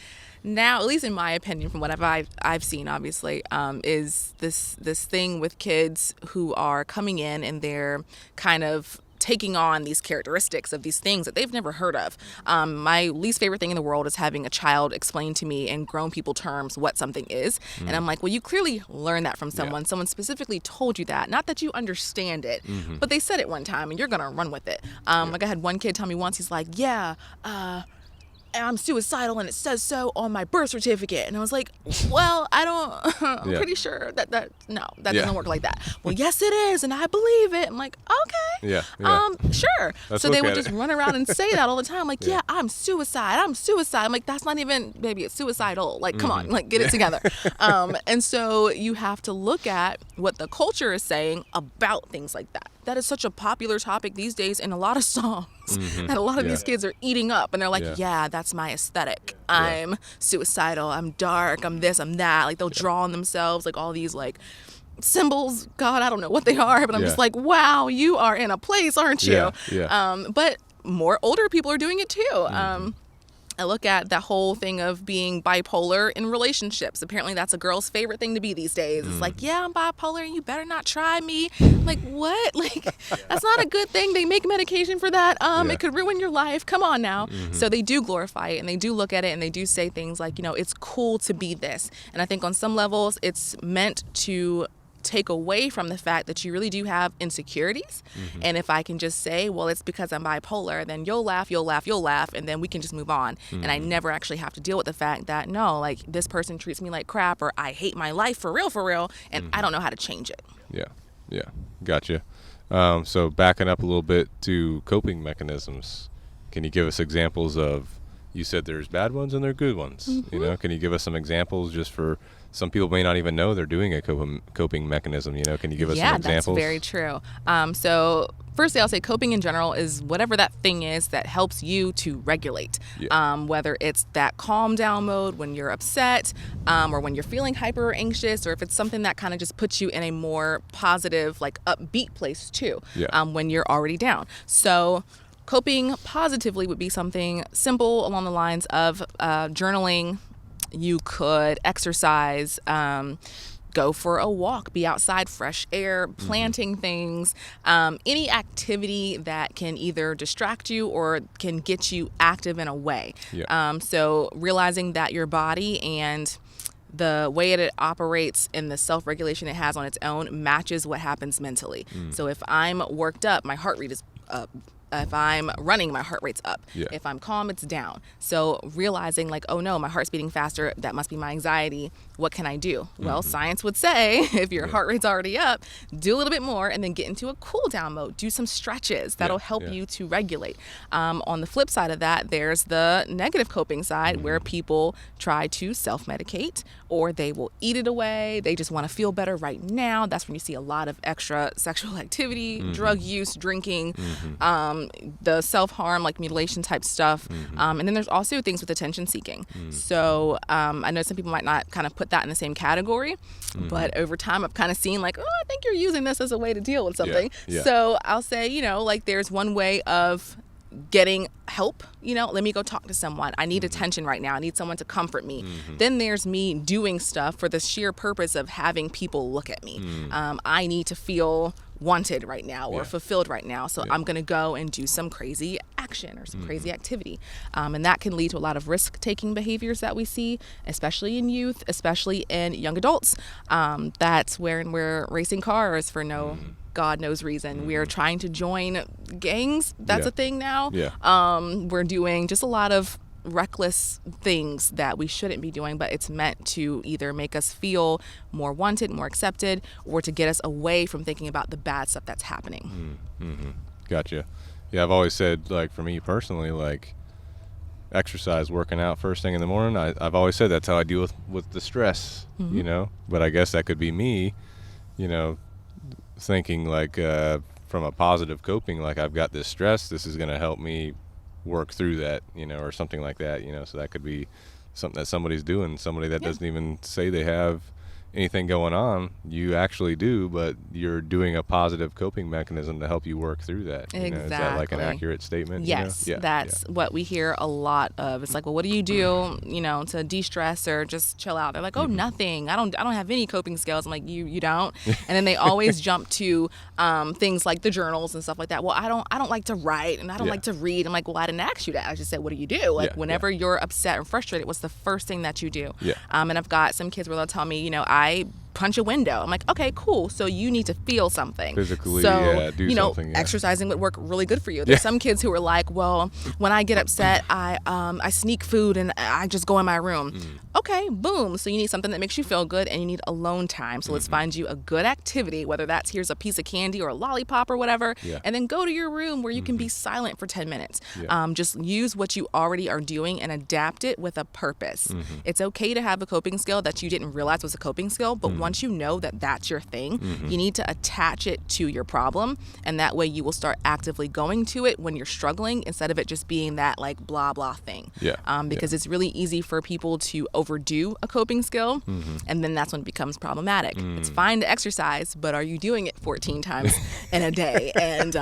now, at least in my opinion, from what I've seen, obviously, is this thing with kids who are coming in and they're kind of taking on these characteristics of these things that they've never heard of. My least favorite thing in the world is having a child explain to me in grown people terms what something is. And I'm like, well, you clearly learned that from someone. Someone specifically told you that. Not that you understand it, but they said it one time and you're going to run with it. Like I had one kid tell me once, he's like, I'm suicidal and it says so on my birth certificate. And I was like, well, I'm pretty sure that doesn't work like that. Well, yes, it is. And I believe it. I'm like, okay. Sure. So they would just run around and say that all the time. Like, I'm suicide. I'm like, that's not even, maybe it's suicidal. Like, come on, like get it together. And so you have to look at what the culture is saying about things like that. That is such a popular topic these days in a lot of songs that a lot of these kids are eating up, and they're like, that's my aesthetic. I'm suicidal, I'm dark, I'm this, I'm that. Like they'll draw on themselves like all these like symbols. God, I don't know what they are, but I'm just like, wow, you are in a place, aren't you? But more older people are doing it too. I look at that whole thing of being bipolar in relationships. Apparently that's a girl's favorite thing to be these days. It's like, I'm bipolar and you better not try me. I'm like, what? Like, that's not a good thing. They make medication for that. It could ruin your life. Come on now. So they do glorify it and they do look at it and they do say things like, it's cool to be this. And I think on some levels it's meant to take away from the fact that you really do have insecurities. And if I can just say, well, it's because I'm bipolar, then you'll laugh, and then we can just move on. And I never actually have to deal with the fact that, no, like this person treats me like crap, or I hate my life for real, and I don't know how to change it. Yeah. Gotcha. So backing up a little bit to coping mechanisms, can you give us examples of, you said there's bad ones and there are good ones. Can you give us some examples just for some people may not even know they're doing a coping mechenism, Can you give us some examples? Yeah, that's very true. So firstly, I'll say coping in general is whatever that thing is that helps you to regulate. Whether it's that calm down mode when you're upset, or when you're feeling hyper or anxious, or if it's something that kind of just puts you in a more positive, like upbeat place too, when you're already down. So coping positively would be something simple along the lines of journaling. You could exercise, go for a walk, be outside, fresh air, planting things, any activity that can either distract you or can get you active in a way. So realizing that your body and the way it operates and the self-regulation it has on its own matches what happens mentally. So if I'm worked up, my heart rate is up. If I'm running, my heart rate's up. If I'm calm, it's down. So realizing like, oh no, my heart's beating faster, that must be my anxiety. What can I do? Well, science would say if your heart rate's already up, do a little bit more and then get into a cool down mode. Do some stretches. That'll help you to regulate. On the flip side of that, there's the negative coping side where people try to self-medicate or they will eat it away. They just want to feel better right now. That's when you see a lot of extra sexual activity, drug use, drinking, the self-harm, like mutilation type stuff. And then there's also things with attention seeking. So I know some people might not kind of put that in the same category, but over time I've kind of seen like, oh, I think you're using this as a way to deal with something. So I'll say, like there's one way of getting help, let me go talk to someone. I need attention right now. I need someone to comfort me. Then there's me doing stuff for the sheer purpose of having people look at me. I need to feel wanted right now or fulfilled right now. So I'm going to go and do some crazy action or some crazy activity. And that can lead to a lot of risk-taking behaviors that we see, especially in youth, especially in young adults. That's where we're racing cars for no God knows reason. We are trying to join gangs. That's a thing now. We're doing just a lot of reckless things that we shouldn't be doing, but it's meant to either make us feel more wanted, more accepted, or to get us away from thinking about the bad stuff that's happening. Gotcha. Yeah, I've always said, like, for me personally, like, exercise, working out first thing in the morning, I've always said that's how I deal with the stress, you know, but I guess that could be me, you know, thinking like from a positive coping, like I've got this stress, this is going to help me work through that, you know, or something like that, you know. So that could be something that somebody's doing, somebody that doesn't even say they have anything going on. You actually do, but you're doing a positive coping mechanism to help you work through that. Exactly. You know, is that like an accurate statement? Yes, you know? that's what we hear a lot of. It's like, well, what do you do, you know, to de-stress or just chill out? They're like, oh, nothing. I don't have any coping skills. I'm like, you don't. And then they always jump to things like the journals and stuff like that. Well, I don't like to write and I don't like to read. I'm like, well, I didn't ask you that. I just said, what do you do? Like whenever you're upset and frustrated, what's the first thing that you do? And I've got some kids where they'll tell me, you know, I punch a window. I'm like, okay, cool. So you need to feel something. Physically, do you know, something. Exercising would work really good for you. There's some kids who are like, well, when I get upset, I sneak food and I just go in my room. Okay, boom. So you need something that makes you feel good and you need alone time. So let's find you a good activity, whether that's here's a piece of candy or a lollipop or whatever, and then go to your room where you can be silent for 10 minutes. Just use what you already are doing and adapt it with a purpose. It's okay to have a coping skill that you didn't realize was a coping skill, but once you know that that's your thing, you need to attach it to your problem, and that way you will start actively going to it when you're struggling instead of it just being that like blah blah thing. Because it's really easy for people to overdo a coping skill, and then that's when it becomes problematic. It's fine to exercise, but are you doing it 14 times in a day? And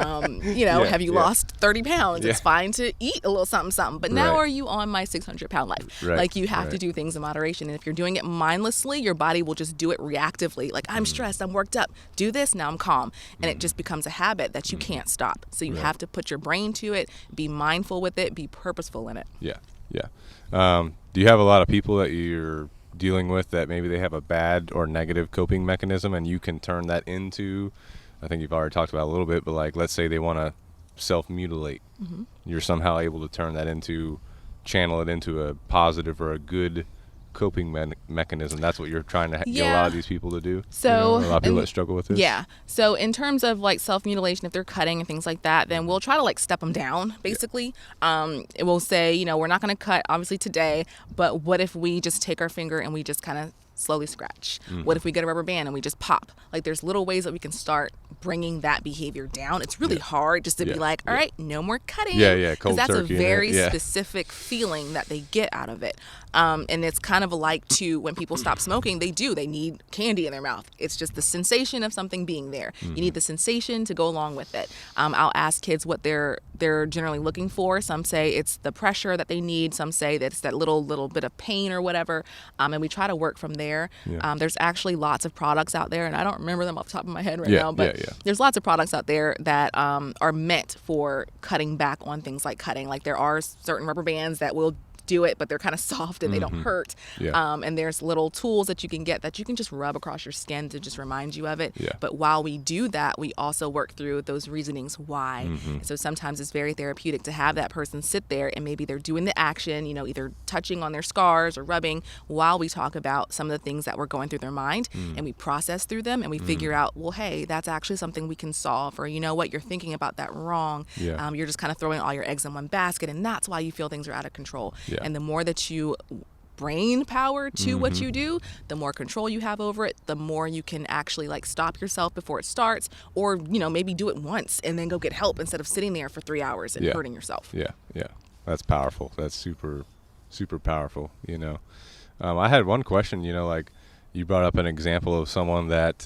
you know, have you lost 30 pounds? It's fine to eat a little something, but now are you on my 600-pound life? Like you have to do things in moderation, and if you're doing it mindlessly, your body will just do it reactively. Like, I'm stressed, I'm worked up, do this, now I'm calm. And it just becomes a habit that you can't stop. So you have to put your brain to it, be mindful with it, be purposeful in it. Do you have a lot of people that you're dealing with that maybe they have a bad or negative coping mechanism and you can turn that into, I think you've already talked about it a little bit, but like, let's say they want to self-mutilate. You're somehow able to turn that into, channel it into a positive or a good coping mechanism. That's what you're trying to get a lot of these people to do. So you know, a lot of people that struggle with this. So in terms of like self-mutilation, if they're cutting and things like that, then we'll try to like step them down basically. It will say, you know, we're not going to cut obviously today, but what if we just take our finger and we just kind of slowly scratch? What if we get a rubber band and we just pop? Like there's little ways that we can start bringing that behavior down. It's really hard just to be like, all right, no more cutting. Cold that's turkey, a very specific feeling that they get out of it. And it's kind of like to when people stop smoking, they need candy in their mouth. It's just the sensation of something being there. You need the sensation to go along with it. I'll ask kids what they're generally looking for. Some say it's the pressure that they need. Some say that it's that little bit of pain or whatever. And we try to work from there. There's actually lots of products out there, and I don't remember them off the top of my head right now, but there's lots of products out there that are meant for cutting back on things like cutting. Like there are certain rubber bands that will do it, but they're kind of soft and they don't hurt. And there's little tools that you can get that you can just rub across your skin to just remind you of it. But while we do that, we also work through those reasonings why. So sometimes it's very therapeutic to have that person sit there and maybe they're doing the action, you know, either touching on their scars or rubbing while we talk about some of the things that were going through their mind, and we process through them and we figure out, well, hey, that's actually something we can solve, or you know what, you're thinking about that wrong. You're just kind of throwing all your eggs in one basket, and that's why you feel things are out of control. And the more that you brain power to what you do, the more control you have over it, the more you can actually like stop yourself before it starts, or you know, maybe do it once and then go get help instead of sitting there for 3 hours and hurting yourself. That's powerful. That's super powerful, you know. I had one question, you know, like you brought up an example of someone that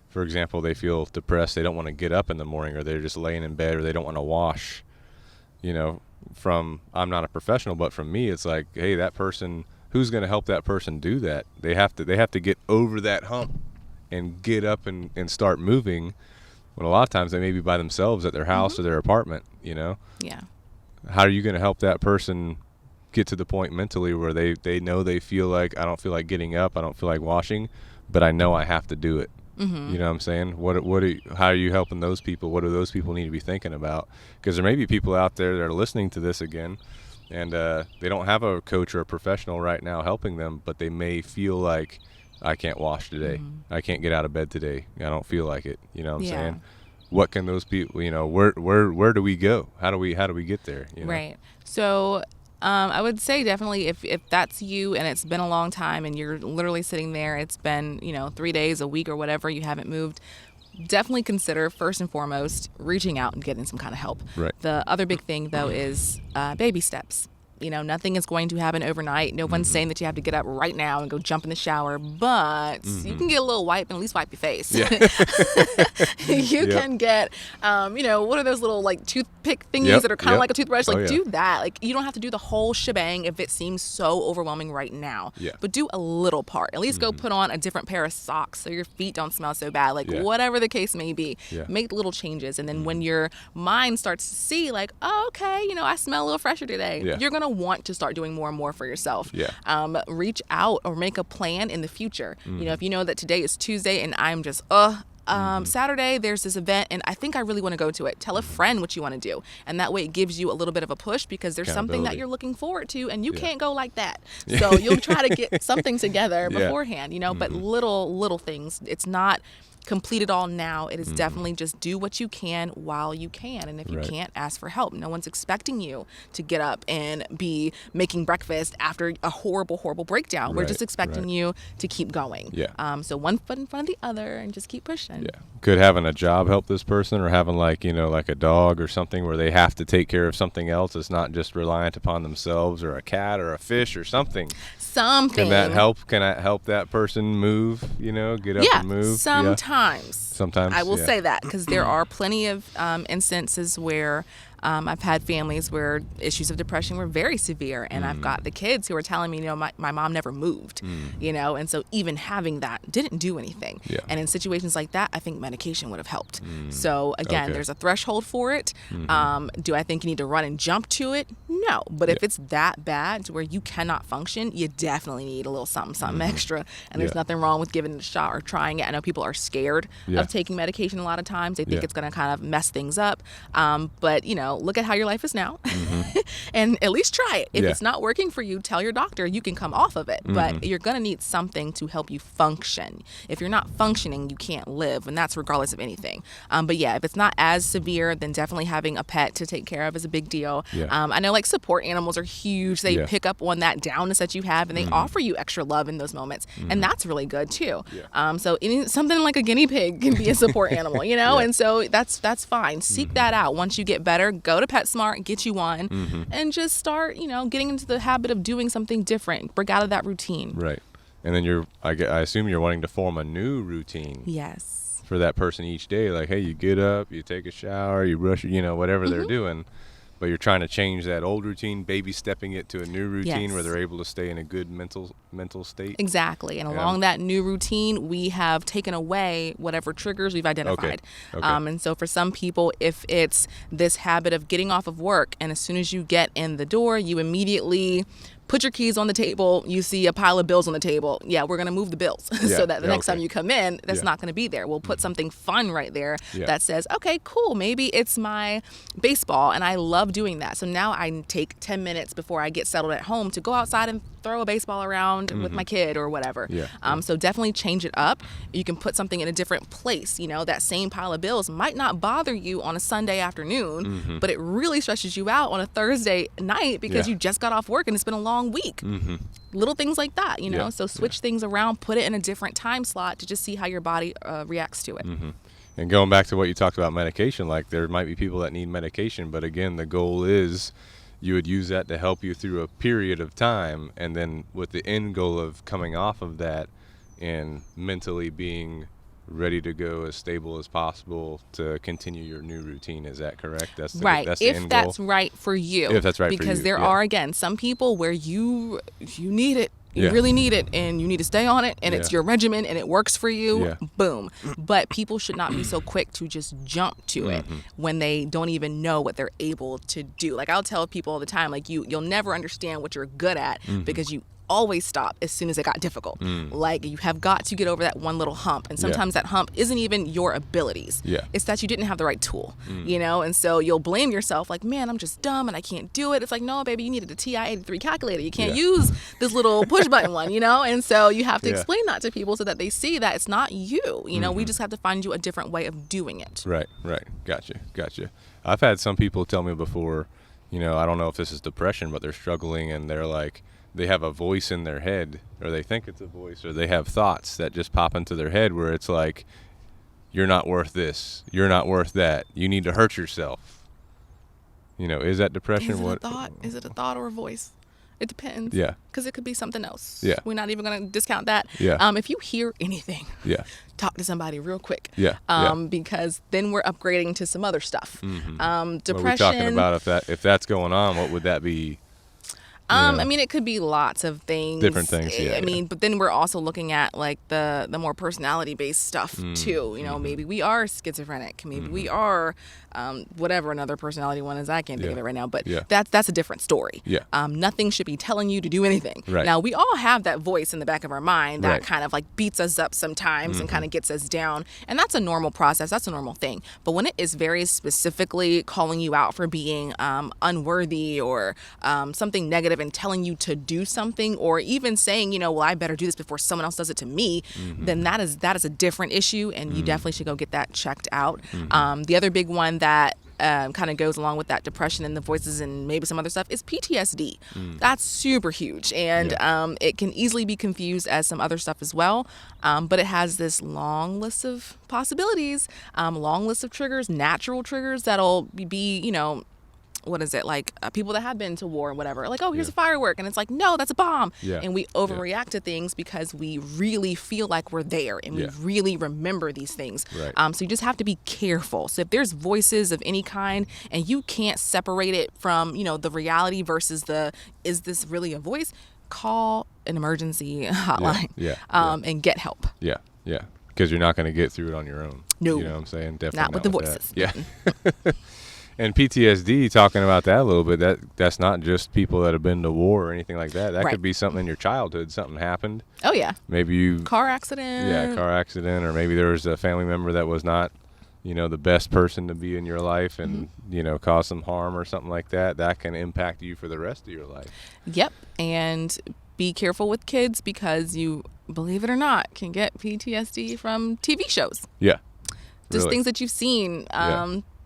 for example, they feel depressed, they don't want to get up in the morning, or they're just laying in bed, or they don't want to wash, you know. From, I'm not a professional, but from me, it's like, hey, that person, who's going to help that person do that? They have to get over that hump and get up and start moving, when a lot of times they may be by themselves at their house or their apartment, you know. How are you going to help that person get to the point mentally where they know, they feel like, I don't feel like getting up, I don't feel like washing, but I know I have to do it? Mm-hmm. You know what I'm saying? How are you helping those people? What do those people need to be thinking about? Because there may be people out there that are listening to this again, and they don't have a coach or a professional right now helping them, but they may feel like, I can't wash today. Mm-hmm. I can't get out of bed today. I don't feel like it. You know what I'm Yeah. saying? What can those people, you know, where do we go? How do we get there? You know? Right. So I would say definitely if that's you and it's been a long time and you're literally sitting there, it's been, 3 days, a week or whatever, you haven't moved, definitely consider first and foremost reaching out and getting some kind of help. Right. The other big thing though is baby steps. Nothing is going to happen overnight. No one's saying that you have to get up right now and go jump in the shower, but you can get a little wipe and at least wipe your face. Yeah. You can get, what are those little like toothpick thingies that are kind of like a toothbrush? Do that. Like, you don't have to do the whole shebang if it seems so overwhelming right now. Yeah. But do a little part. At least go put on a different pair of socks so your feet don't smell so bad. Like, whatever the case may be, make little changes. And then when your mind starts to see like, oh, okay, I smell a little fresher today, you're going to want to start doing more and more for yourself. Reach out or make a plan in the future. If you know that today is Tuesday and I'm just Saturday there's this event and I think I really want to go to it, tell a friend what you want to do, and that way it gives you a little bit of a push because there's something that you're looking forward to and you can't go like that, so you'll try to get something together beforehand, but little things. It's not complete it all now. It is definitely just do what you can while you can. And if you can't, ask for help. No one's expecting you to get up and be making breakfast after a horrible breakdown. We're just expecting you to keep going. So one foot in front of the other and just keep pushing. Could having a job help this person, or having like a dog or something where they have to take care of something else? It's not just reliant upon themselves, or a cat or a fish or something. Can that help? Can that help that person move, get up and move? Sometimes I will say that, because there are plenty of instances where I've had families where issues of depression were very severe, and I've got the kids who are telling me, my mom never moved, and so even having that didn't do anything. And in situations like that, I think medication would have helped. So again, there's a threshold for it. Do I think you need to run and jump to it? No. But if it's that bad to where you cannot function, you definitely need a little something extra. And there's nothing wrong with giving it a shot or trying it. I know people are scared of taking medication a lot of times. They think it's going to kind of mess things up. But, look at how your life is now and at least try it. If it's not working for you, tell your doctor you can come off of it. But you're going to need something to help you function. If you're not functioning, you can't live, and that's regardless of anything. But if it's not as severe, then definitely having a pet to take care of is a big deal. I know like support animals are huge. They pick up on that downness that you have, and they offer you extra love in those moments, and that's really good too. So something like a guinea pig can be a support animal, and so that's fine. Seek that out. Once you get better, go to PetSmart, get you one, and just start, getting into the habit of doing something different. Break out of that routine. Right. And then I assume you're wanting to form a new routine. Yes. For that person each day. Like, hey, you get up, you take a shower, you brush, whatever they're doing. But you're trying to change that old routine, baby stepping it to a new routine where they're able to stay in a good mental state. Exactly. And along that new routine, we have taken away whatever triggers we've identified. And so for some people, if it's this habit of getting off of work, and as soon as you get in the door, you immediately put your keys on the table, you see a pile of bills on the table. We're going to move the bills so that the next time you come in, that's not going to be there. We'll put something fun right there that says, okay, cool, maybe it's my baseball, and I love doing that. So now I take 10 minutes before I get settled at home to go outside and throw a baseball around with my kid or whatever. So definitely change it up. You can put something in a different place. That same pile of bills might not bother you on a Sunday afternoon, but it really stresses you out on a Thursday night because you just got off work and it's been a long week. Little things like that, so switch things around, put it in a different time slot to just see how your body reacts to it. And going back to what you talked about medication, like there might be people that need medication, but again, the goal is you would use that to help you through a period of time, and then with the end goal of coming off of that and mentally being ready to go as stable as possible to continue your new routine. Is that correct? That's the, right. That's the end that's goal? right for you. If that's right for you. Because there are, again, some people where you need it. You really need it, and you need to stay on it, and it's your regimen, and it works for you. Boom. But people should not be so quick to just jump to it when they don't even know what they're able to do. Like I'll tell people all the time, like you'll never understand what you're good at because you always stop as soon as it got difficult. Like, you have got to get over that one little hump. And sometimes that hump isn't even your abilities. It's that you didn't have the right tool, you know? And so you'll blame yourself like, man, I'm just dumb and I can't do it. It's like, no, baby, you needed a TI-83 calculator. You can't use this little push button one, you know? And so you have to explain that to people so that they see that it's not you. You know, we just have to find you a different way of doing it. Right. Gotcha. I've had some people tell me before, you know, I don't know if this is depression, but they're struggling and they're like, they have a voice in their head, or they think it's a voice, or they have thoughts that just pop into their head where it's like, you're not worth this, you're not worth that, you need to hurt yourself. You know, is that depression? Is it a thought or a voice? It depends. Yeah. Because it could be something else. Yeah. We're not even going to discount that. Yeah. If you hear anything, talk to somebody real quick. Because then we're upgrading to some other stuff. Depression. What are we talking about? If that's going on, what would that be? I mean, it could be lots of things. Different things, I mean, but then we're also looking at like the more personality-based stuff too. You know, maybe we are schizophrenic. Maybe we are whatever another personality one is. I can't think of it right now, but that's a different story. Nothing should be telling you to do anything. Right. Now, we all have that voice in the back of our mind that kind of like beats us up sometimes and kind of gets us down. And that's a normal process. That's a normal thing. But when it is very specifically calling you out for being unworthy or something negative and telling you to do something, or even saying, you know, well, I better do this before someone else does it to me, then that is a different issue, and you definitely should go get that checked out. The other big one that kind of goes along with that depression and the voices and maybe some other stuff is PTSD. That's super huge, and it can easily be confused as some other stuff as well, but it has this long list of possibilities, long list of triggers, natural triggers that'll be, you know, what is it, like people that have been to war and whatever, like, oh, here's a firework, and it's like, no, that's a bomb. And we overreact to things because we really feel like we're there and we really remember these things. So you just have to be careful. So if there's voices of any kind and you can't separate it from, you know, the reality versus is this really a voice, call an emergency hotline and get help. Because you're not going to get through it on your own. No. You know what I'm saying? Definitely not with the voices. And PTSD, talking about that a little bit, that's not just people that have been to war or anything like that. That could be something in your childhood. Something happened. Oh, yeah. Maybe you... Car accident. Car accident. Or maybe there was a family member that was not, you know, the best person to be in your life and, you know, cause some harm or something like that. That can impact you for the rest of your life. Yep. And be careful with kids because you, believe it or not, can get PTSD from TV shows. Yeah. Just Really. things that you've seen.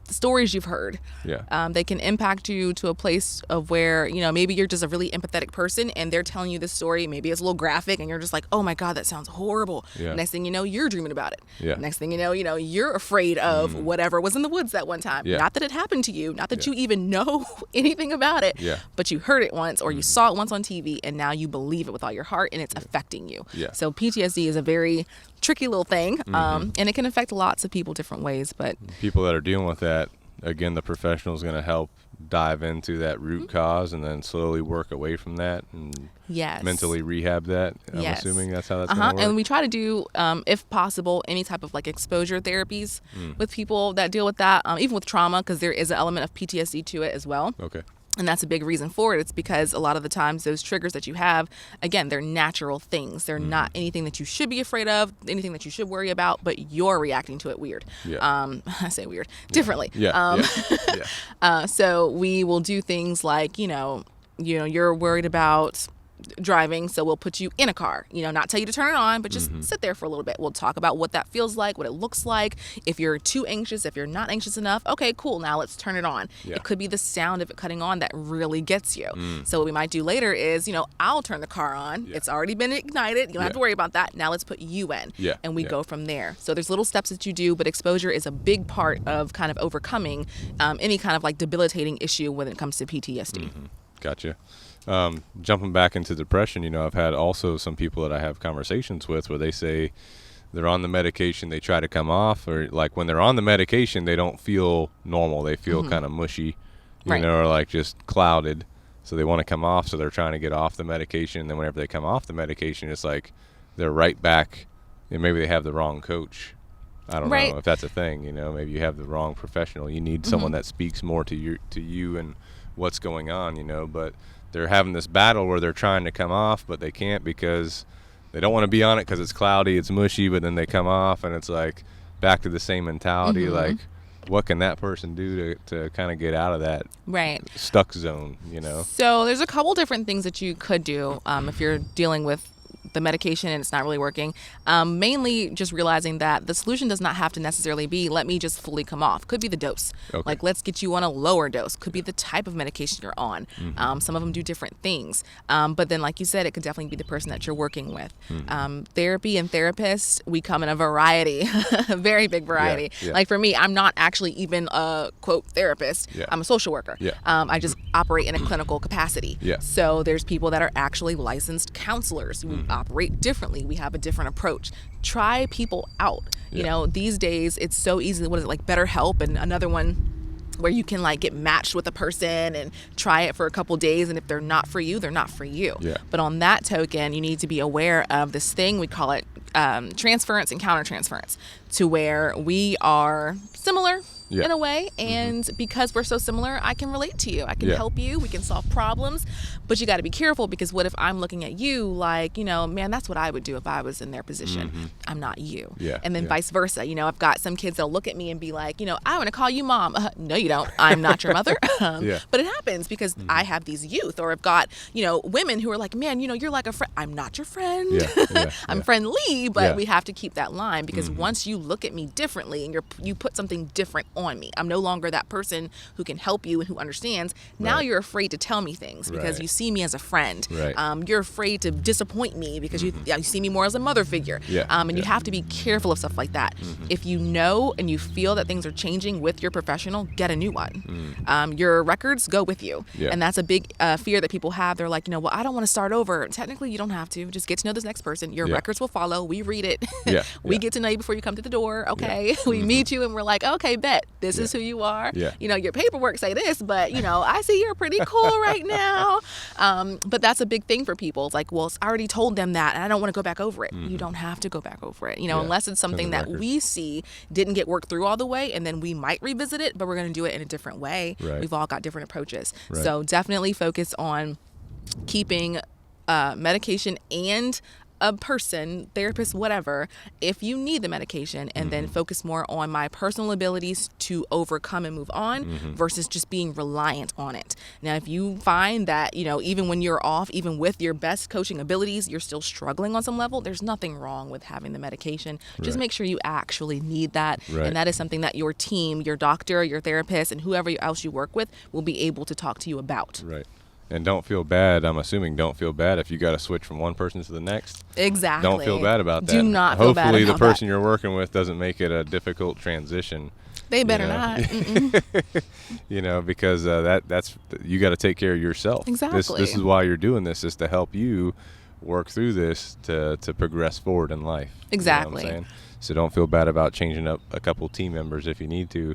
Stories you've heard. They can impact you to a place of where, you know, maybe you're just a really empathetic person and they're telling you this story. Maybe it's a little graphic and you're just like, oh my God, that sounds horrible. Next thing you know, you're dreaming about it. Next thing you know, you're afraid of whatever was in the woods that one time. Not that it happened to you, not that you even know anything about it, but you heard it once or you saw it once on TV and now you believe it with all your heart and it's affecting you. So PTSD is a very tricky little thing, and it can affect lots of people different ways. But people that are dealing with that, again, the professional is going to help dive into that root cause and then slowly work away from that and mentally rehab that. I'm assuming that's how that's going to work. And we try to do, if possible, any type of like exposure therapies with people that deal with that, even with trauma, because there is an element of PTSD to it as well. Okay. And that's a big reason for it. It's because a lot of the times those triggers that you have, again, they're natural things. They're not anything that you should be afraid of, anything that you should worry about, but you're reacting to it weird. I say weird, differently. So we will do things like, you're worried about driving, so we'll put you in a car, not tell you to turn it on, but just sit there for a little bit. We'll talk about what that feels like, what it looks like. If you're too anxious, if you're not anxious enough, okay, cool, now let's turn it on. It could be the sound of it cutting on that really gets you. So what we might do later is, I'll turn the car on. It's already been ignited. You don't have to worry about that. Now let's put you in. And we go from there. So there's little steps that you do, but exposure is a big part of kind of overcoming any kind of like debilitating issue when it comes to PTSD. Gotcha. Jumping back into depression, I've had also some people that I have conversations with where they say they're on the medication, they try to come off, or like when they're on the medication, they don't feel normal. They feel kind of mushy, or like just clouded. So they want to come off, so they're trying to get off the medication. And then whenever they come off the medication, it's like they're right back, and maybe they have the wrong coach. I don't know if that's a thing, maybe you have the wrong professional. You need someone that speaks more to you and what's going on, but they're having this battle where they're trying to come off, but they can't because they don't want to be on it because it's cloudy, it's mushy, but then they come off, and it's like back to the same mentality. Like, what can that person do to kind of get out of that stuck zone, So there's a couple different things that you could do if you're dealing with the medication and it's not really working. Mainly just realizing that the solution does not have to necessarily be, let me just fully come off. Could be the dose. Okay. Like, let's get you on a lower dose. Could be the type of medication you're on. Some of them do different things. But then, like you said, it could definitely be the person that you're working with. Therapy and therapists, we come in a variety, a very big variety. Like for me, I'm not actually even a, quote, therapist. I'm a social worker. I just operate in a clinical capacity. So there's people that are actually licensed counselors who operate differently. We have a different approach. Try people out. You know, these days it's so easy. What is it, like BetterHelp, and another one where you can like get matched with a person and try it for a couple days, and if they're not for you, they're not for you. But on that token, you need to be aware of this thing, we call it transference and countertransference, to where we are similar in a way, and because we're so similar, I can relate to you. I can help you. We can solve problems, but you got to be careful, because what if I'm looking at you like, man, that's what I would do if I was in their position. I'm not you. And then vice versa. I've got some kids that'll look at me and be like, I want to call you mom. No, you don't. I'm not your mother. But it happens because I have these youth, or I've got, women who are like, man, you're like a friend. I'm not your friend. I'm friendly, but we have to keep that line, because once you look at me differently and you put something different on me, I'm no longer that person who can help you and who understands. Now you're afraid to tell me things because you see me as a friend. You're afraid to disappoint me because you see me more as a mother figure. And you have to be careful of stuff like that. If you know and you feel that things are changing with your professional, get a new one. Your records go with you. And that's a big fear that people have. They're like, well, I don't want to start over. Technically, you don't have to. Just get to know this next person. Your records will follow. We read it. We get to know you before you come to the door. Okay. We meet you and we're like, okay, bet. This is who you are. Your paperwork say this, but I see you're pretty cool right now. But that's a big thing for people. It's like, well, I already told them that and I don't want to go back over it. You don't have to go back over it, unless it's something that we see didn't get worked through all the way, and then we might revisit it, but we're going to do it in a different way. We've all got different approaches. So definitely focus on keeping medication and a person, therapist, whatever, if you need the medication, and then focus more on my personal abilities to overcome and move on versus just being reliant on it. Now, if you find that, even when you're off, even with your best coaching abilities, you're still struggling on some level, there's nothing wrong with having the medication. Just make sure you actually need that. And that is something that your team, your doctor, your therapist, and whoever else you work with will be able to talk to you about. And don't feel bad. I'm assuming don't feel bad if you got to switch from one person to the next. Exactly. Don't feel bad about that. Do not feel bad about that. Hopefully the person you're working with doesn't make it a difficult transition. They better not. Because that's you got to take care of yourself. Exactly. This is why you're doing this, is to help you work through this to progress forward in life. Exactly. You know what I'm saying? So don't feel bad about changing up a couple team members if you need to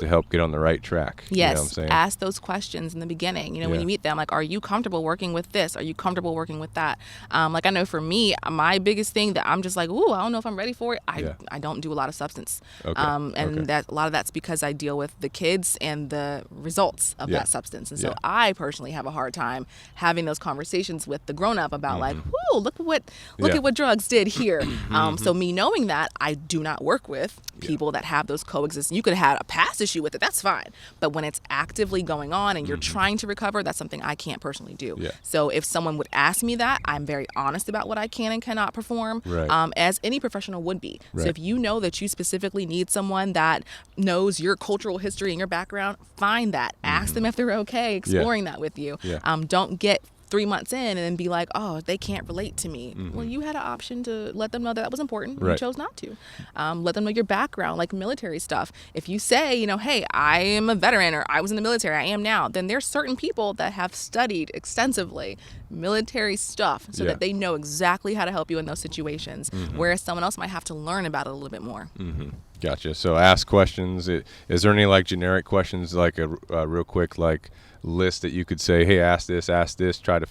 help get on the right track. Yes, you know what I'm saying? Ask those questions in the beginning. When you meet them, like, are you comfortable working with this? Are you comfortable working with that? Like, I know for me, my biggest thing that I'm just like, ooh, I don't know if I'm ready for it. I don't do a lot of substance. That a lot of that's because I deal with the kids and the results of that substance. And so I personally have a hard time having those conversations with the grown-up about like, whoa, look at what drugs did here. So me knowing that, I do not work with people that have those coexist. You could have had a past issue with it, that's fine. But when it's actively going on and you're trying to recover, that's something I can't personally do. So if someone would ask me that, I'm very honest about what I can and cannot perform, as any professional would be. So if you know that you specifically need someone that knows your cultural history and your background, find that. Ask them if they're okay exploring that with you. Don't get 3 months in and then be like, oh, they can't relate to me. Well, you had an option to let them know that was important. You chose not to. Let them know your background, like military stuff. If you say, hey, I am a veteran, or I was in the military, I am now, then there's certain people that have studied extensively military stuff so that they know exactly how to help you in those situations, whereas someone else might have to learn about it a little bit more. Gotcha. So ask questions. Is there any like generic questions, like a real quick like list that you could say, hey, ask this, try to,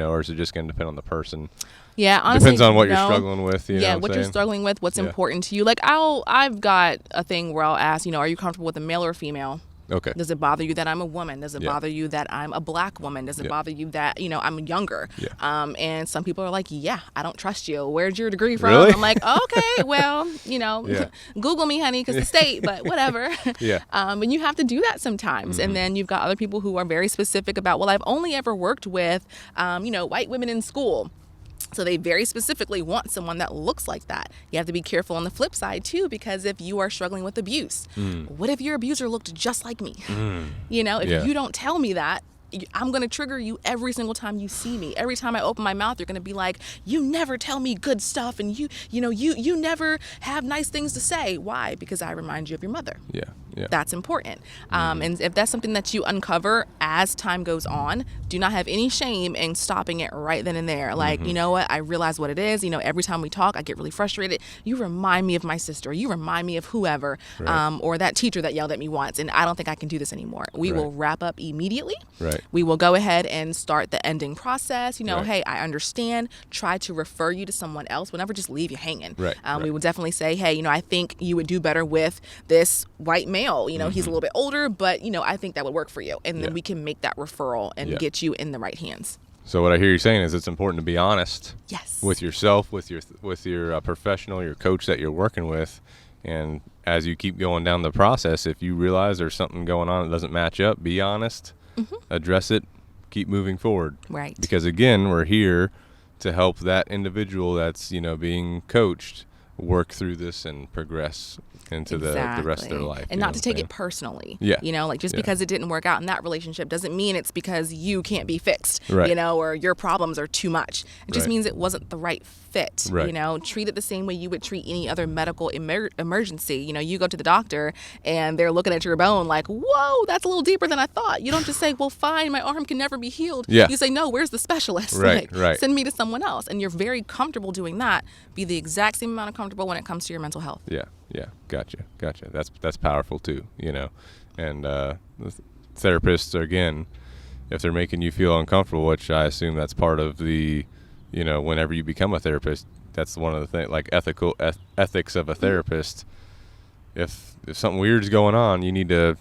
or is it just going to depend on the person? Yeah, honestly, depends on what you're struggling with. What you're struggling with, what's important to you. Like I've got a thing where I'll ask, are you comfortable with a male or female? Okay. Does it bother you that I'm a woman? Does it Yeah. bother you that I'm a black woman? Does it Yeah. bother you that, I'm younger? Yeah. And some people are like, yeah, I don't trust you. Where's your degree from? Really? I'm like, okay, well, Yeah. Google me, honey, because the state, but whatever. Yeah. And you have to do that sometimes. And then you've got other people who are very specific about, well, I've only ever worked with, white women in school. So they very specifically want someone that looks like that. You have to be careful on the flip side too, because if you are struggling with abuse, what if your abuser looked just like me? If you don't tell me that, I'm going to trigger you every single time you see me. Every time I open my mouth, you're going to be like, you never tell me good stuff, and you never have nice things to say. Why? Because I remind you of your mother. Yeah. Yeah. That's important. And if that's something that you uncover as time goes on, do not have any shame in stopping it right then and there. Like, you know what? I realize what it is. Every time we talk, I get really frustrated. You remind me of my sister. You remind me of whoever, Right. or that teacher that yelled at me once. And I don't think I can do this anymore. We will wrap up immediately. Right. We will go ahead and start the ending process. Right. Hey, I understand. Try to refer you to someone else. We'll never just leave you hanging. Right. We will definitely say, hey, I think you would do better with this white male. He's a little bit older, but, I think that would work for you. And then we can make that referral and get you in the right hands. So what I hear you saying is it's important to be honest. Yes. With yourself, with your professional, your coach that you're working with. And as you keep going down the process, if you realize there's something going on that doesn't match up, be honest, address it, keep moving forward. Right. Because again, we're here to help that individual that's, being coached work through this and progress into the rest of their life. And not to take it personally. Yeah. Because it didn't work out in that relationship doesn't mean it's because you can't be fixed, right. Or your problems are too much. It just means it wasn't the right fit, right. Treat it the same way you would treat any other medical emergency. You go to the doctor and they're looking at your bone like, whoa, that's a little deeper than I thought. You don't just say, well, fine, my arm can never be healed. Yeah. You say, no, where's the specialist? Right, right. Send me to someone else. And you're very comfortable doing that. Be the exact same amount of comfortable when it comes to your mental health. Yeah. Gotcha. That's powerful too, and therapists, again, if they're making you feel uncomfortable, which I assume that's part of the, whenever you become a therapist, that's one of the things, like ethics of a therapist. If something weird's going on, you need to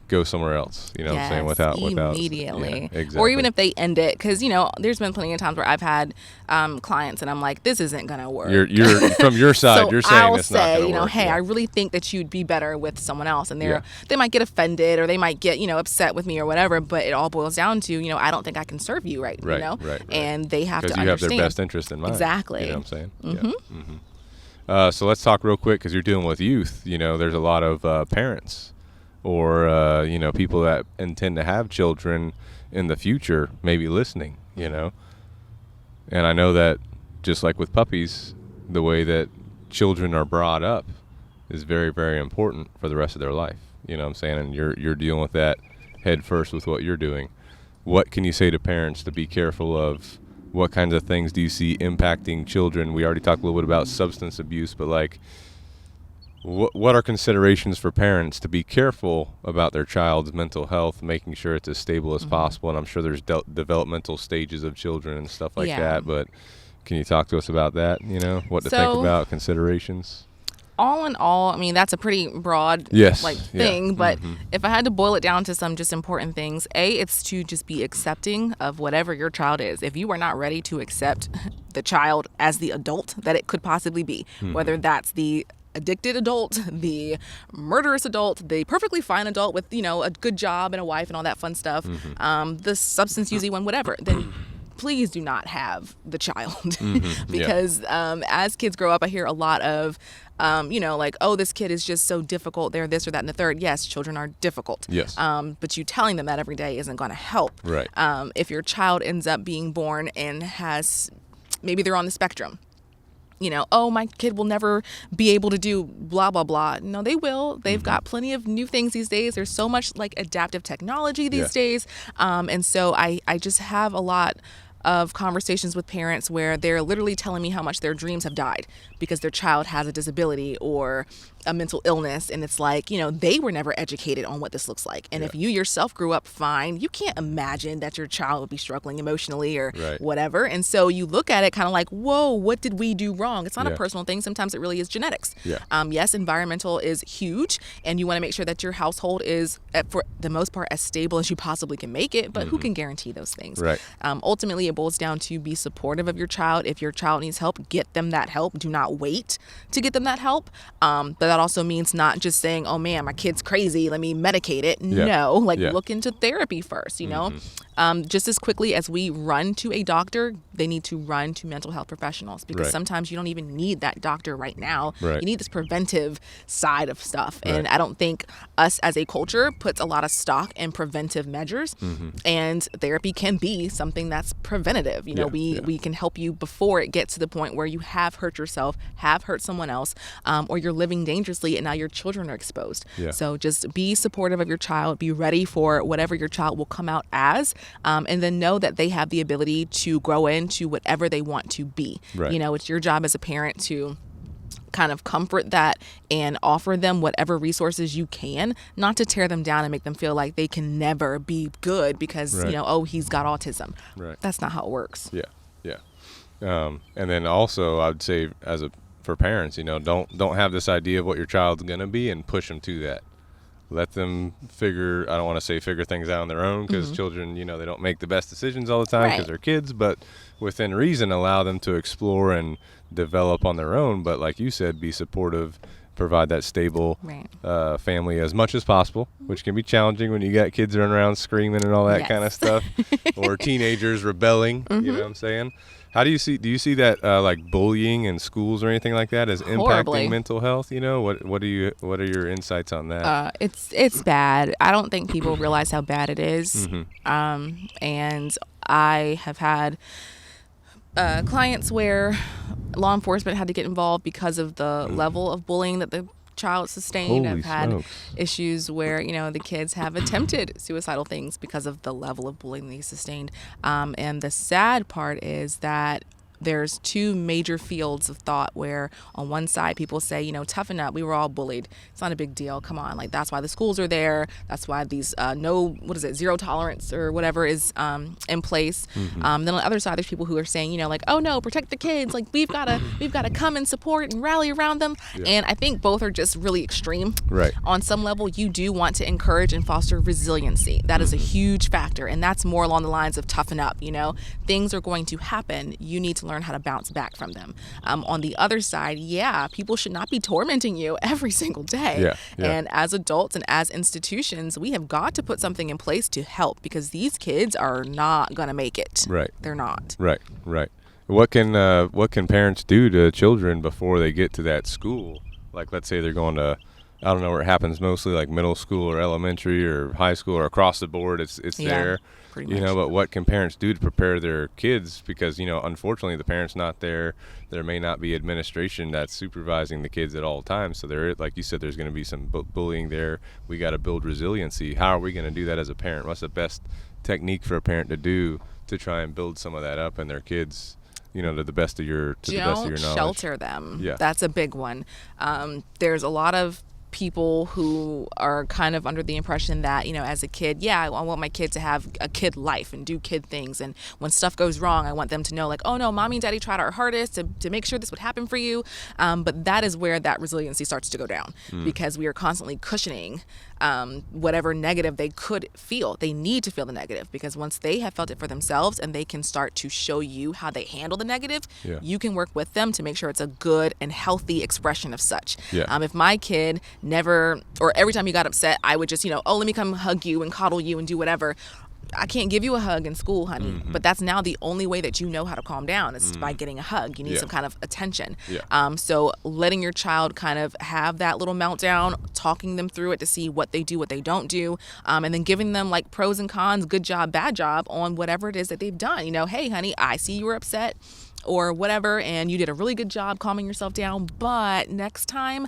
go somewhere else, what I'm saying, without immediately. Yeah, exactly. Or even if they end it, because there's been plenty of times where I've had clients and I'm like, this isn't gonna work. You're from your side, so you're saying I'll it's not gonna work. hey, yeah. I really think that you'd be better with someone else, and they might get offended or they might get upset with me or whatever, but it all boils down to I don't think I can serve you right. Right. And they have to understand. Because you have their best interest in mind. Exactly. You know what I'm saying? Yeah. So let's talk real quick, because you're dealing with youth. There's a lot of parents or people that intend to have children in the future maybe listening, and I know that just like with puppies, the way that children are brought up is very, very important for the rest of their life. You know what I'm saying? And you're dealing with that head first with what you're doing. What can you say to parents to be careful of? What kinds of things do you see impacting children? We already talked a little bit about substance abuse, but what are considerations for parents to be careful about their child's mental health, making sure it's as stable as possible? And I'm sure there's developmental stages of children and stuff like that, but can you talk to us about that, what to think about, considerations? All in all, that's a pretty broad thing, but if I had to boil it down to some just important things, it's to just be accepting of whatever your child is. If you are not ready to accept the child as the adult that it could possibly be, whether that's the addicted adult, the murderous adult, the perfectly fine adult with, a good job and a wife and all that fun stuff, the substance using one, whatever, then please do not have the child. Because as kids grow up, I hear a lot of, oh, this kid is just so difficult. They're this or that and the third. Yes, children are difficult. Yes. But you telling them that every day isn't going to help. Right. If your child ends up being born and maybe they're on the spectrum. Oh, my kid will never be able to do blah, blah, blah. No, they will. They've got plenty of new things these days. There's so much adaptive technology these days. And so I just have a lot of conversations with parents where they're literally telling me how much their dreams have died because their child has a disability or a mental illness. And it's like, you know, they were never educated on what this looks like. And if you yourself grew up fine, you can't imagine that your child would be struggling emotionally or whatever. And so you look at it kind of like, whoa, what did we do wrong? It's not a personal thing. Sometimes it really is genetics. Yes, environmental is huge. And you want to make sure that your household is, for the most part, as stable as you possibly can make it. But who can guarantee those things? Ultimately, it boils down to be supportive of your child. If your child needs help, get them that help. Do not wait to get them that help. But that also means not just saying, oh man, my kid's crazy, let me medicate it. No, look into therapy first, you know. Just as quickly as we run to a doctor, they need to run to mental health professionals, because sometimes you don't even need that doctor right now. You need this preventive side of stuff. And I don't think us as a culture puts a lot of stock in preventive measures. And therapy can be something that's preventative. You know, we can help you before it gets to the point where you have hurt yourself, have hurt someone else, or you're living dangerously and now your children are exposed. So just be supportive of your child, be ready for whatever your child will come out as. And then know that they have the ability to grow into whatever they want to be. You know, it's your job as a parent to kind of comfort that and offer them whatever resources you can, not to tear them down and make them feel like they can never be good because, you know, oh, he's got autism. That's not how it works. And then also I'd say for parents, you know, don't have this idea of what your child's going to be and push them to that. Let them figure things out on their own, because children, you know, they don't make the best decisions all the time because they're kids, but within reason, allow them to explore and develop on their own. But like you said, be supportive, provide that stable family as much as possible, which can be challenging when you got kids running around screaming and all that kind of stuff, or teenagers rebelling, you know what I'm saying? How do you see that like bullying in schools or anything like that as impacting mental health? You know, what are your insights on that? It's bad. I don't think people realize how bad it is. And I have had clients where law enforcement had to get involved because of the level of bullying that the child sustained. I've had issues where, you know, the kids have attempted suicidal things because of the level of bullying they sustained. And the sad part is that there's two major fields of thought where on one side people say, you know, toughen up, we were all bullied, it's not a big deal, come on, like that's why the schools are there, that's why these zero tolerance or whatever is in place. Then on the other side there's people who are saying, you know, like, oh no, protect the kids, like we've got to come and support and rally around them. And I think both are just really extreme. On some level, you do want to encourage and foster resiliency. That is a huge factor, and that's more along the lines of toughen up. You know, things are going to happen, you need to learn how to bounce back from them. On the other side, people should not be tormenting you every single day. And as adults and as institutions, we have got to put something in place to help, because these kids are not going to make it. They're not. What can parents do to children before they get to that school? Like, let's say they're going to, I don't know where it happens mostly, like middle school or elementary or high school or across the board. It's there. You know, but what can parents do to prepare their kids? Because, you know, unfortunately, the parent's not there. There may not be administration that's supervising the kids at all times. So there, like you said, there's going to be some bullying there. We got to build resiliency. How are we going to do that as a parent? What's the best technique for a parent to do to try and build some of that up in their kids? You know, to the best of your knowledge. Shelter them. That's a big one. There's a lot of people who are kind of under the impression that, you know, as a kid, I want my kid to have a kid life and do kid things, and when stuff goes wrong, I want them to know, like, oh no, mommy and daddy tried our hardest to make sure this would happen for you. But that is where that resiliency starts to go down, because we are constantly cushioning whatever negative they could feel. They need to feel the negative, because once they have felt it for themselves and they can start to show you how they handle the negative, you can work with them to make sure it's a good and healthy expression of such. If my kid never, or every time you got upset, I would just, you know, oh, let me come hug you and coddle you and do whatever. I can't give you a hug in school, honey. But that's now the only way that you know how to calm down is by getting a hug. You need some kind of attention. So letting your child kind of have that little meltdown, talking them through it to see what they do, what they don't do, and then giving them like pros and cons, good job, bad job on whatever it is that they've done. You know, hey, honey, I see you were upset or whatever, and you did a really good job calming yourself down, but next time,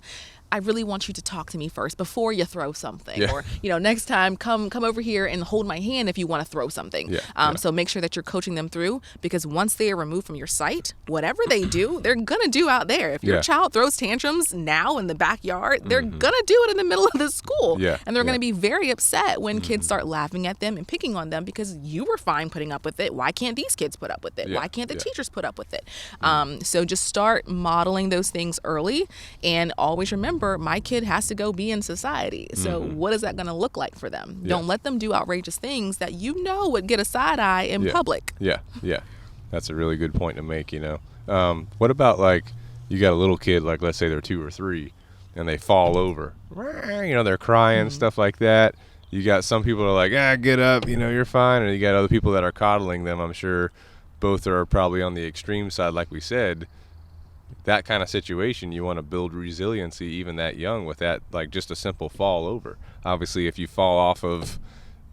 I really want you to talk to me first before you throw something. Yeah. Or, next time come over here and hold my hand if you want to throw something. Yeah. So make sure that you're coaching them through, because once they are removed from your sight, whatever they do, they're going to do out there. If your child throws tantrums now in the backyard, they're going to do it in the middle of the school. Yeah. And they're going to be very upset when kids start laughing at them and picking on them, because you were fine putting up with it. Why can't these kids put up with it? Why can't the teachers put up with it? So just start modeling those things early, and always remember, my kid has to go be in society. So what is that going to look like for them? Don't let them do outrageous things that would get a side eye in public. Yeah. That's a really good point to make, What about, like, you got a little kid, like, let's say they're 2 or 3, and they fall over. They're crying, stuff like that. You got some people are like, get up, you're fine. And you got other people that are coddling them. I'm sure both are probably on the extreme side, like we said. That kind of situation, you want to build resiliency even that young with that, like just a simple fall over. Obviously, if you fall off of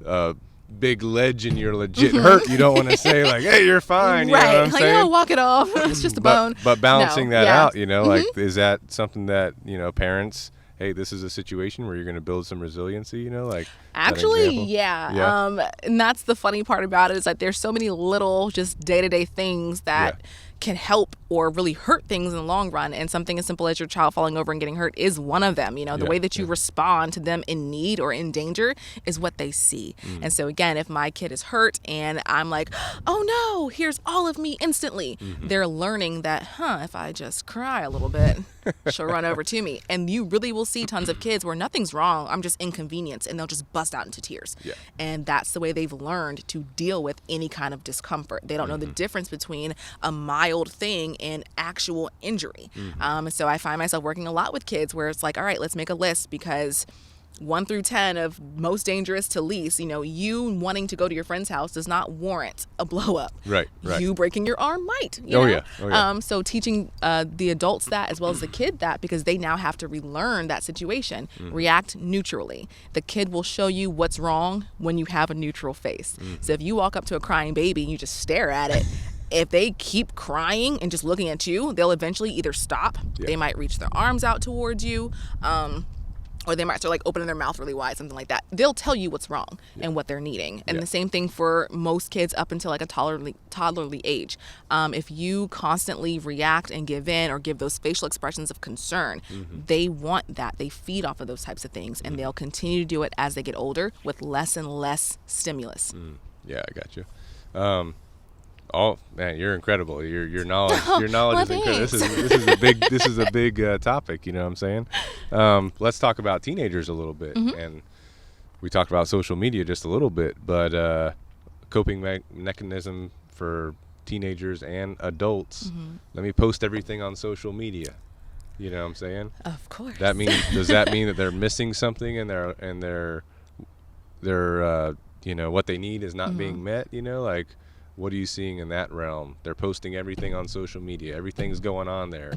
a big ledge and you're legit hurt, you don't want to say like, hey, you're fine. You know what I'm saying? Walk it off. It's just a bone. But balancing that out, like, is that something that, parents, hey, this is a situation where you're going to build some resiliency, like actually, yeah. And that's the funny part about it, is that there's so many little just day-to-day things that can help or really hurt things in the long run. And something as simple as your child falling over and getting hurt is one of them. The way that you respond to them in need or in danger is what they see. And so again, if my kid is hurt and I'm like, oh no, here's all of me instantly, they're learning that, if I just cry a little bit, she'll run over to me. And you really will see tons of kids where nothing's wrong, I'm just inconvenienced, and they'll just bust out into tears. And that's the way they've learned to deal with any kind of discomfort. They don't know the difference between a mild thing and actual injury. So I find myself working a lot with kids where it's like, all right, let's make a list, because 1 through 10 of most dangerous to least, you wanting to go to your friend's house does not warrant a blow up. Right. You breaking your arm might. So teaching the adults that, as well as the kid that, because they now have to relearn that situation. React neutrally. The kid will show you what's wrong when you have a neutral face. So if you walk up to a crying baby and you just stare at it, if they keep crying and just looking at you, they'll eventually either stop, they might reach their arms out towards you, or they might start like opening their mouth really wide, something like that. They'll tell you what's wrong and what they're needing. And the same thing for most kids up until like a toddlerly age. If you constantly react and give in or give those facial expressions of concern, they want that. They feed off of those types of things, and they'll continue to do it as they get older with less and less stimulus. Yeah, I got you. Oh man, you're incredible. Your knowledge is incredible. This is a big topic. You know what I'm saying? Let's talk about teenagers a little bit, and we talked about social media just a little bit, but coping mechanism for teenagers and adults. Let me post everything on social media. You know what I'm saying? Of course. Does that mean that they're missing something and their what they need is not being met? Like, what are you seeing in that realm? They're posting everything on social media. Everything's going on there.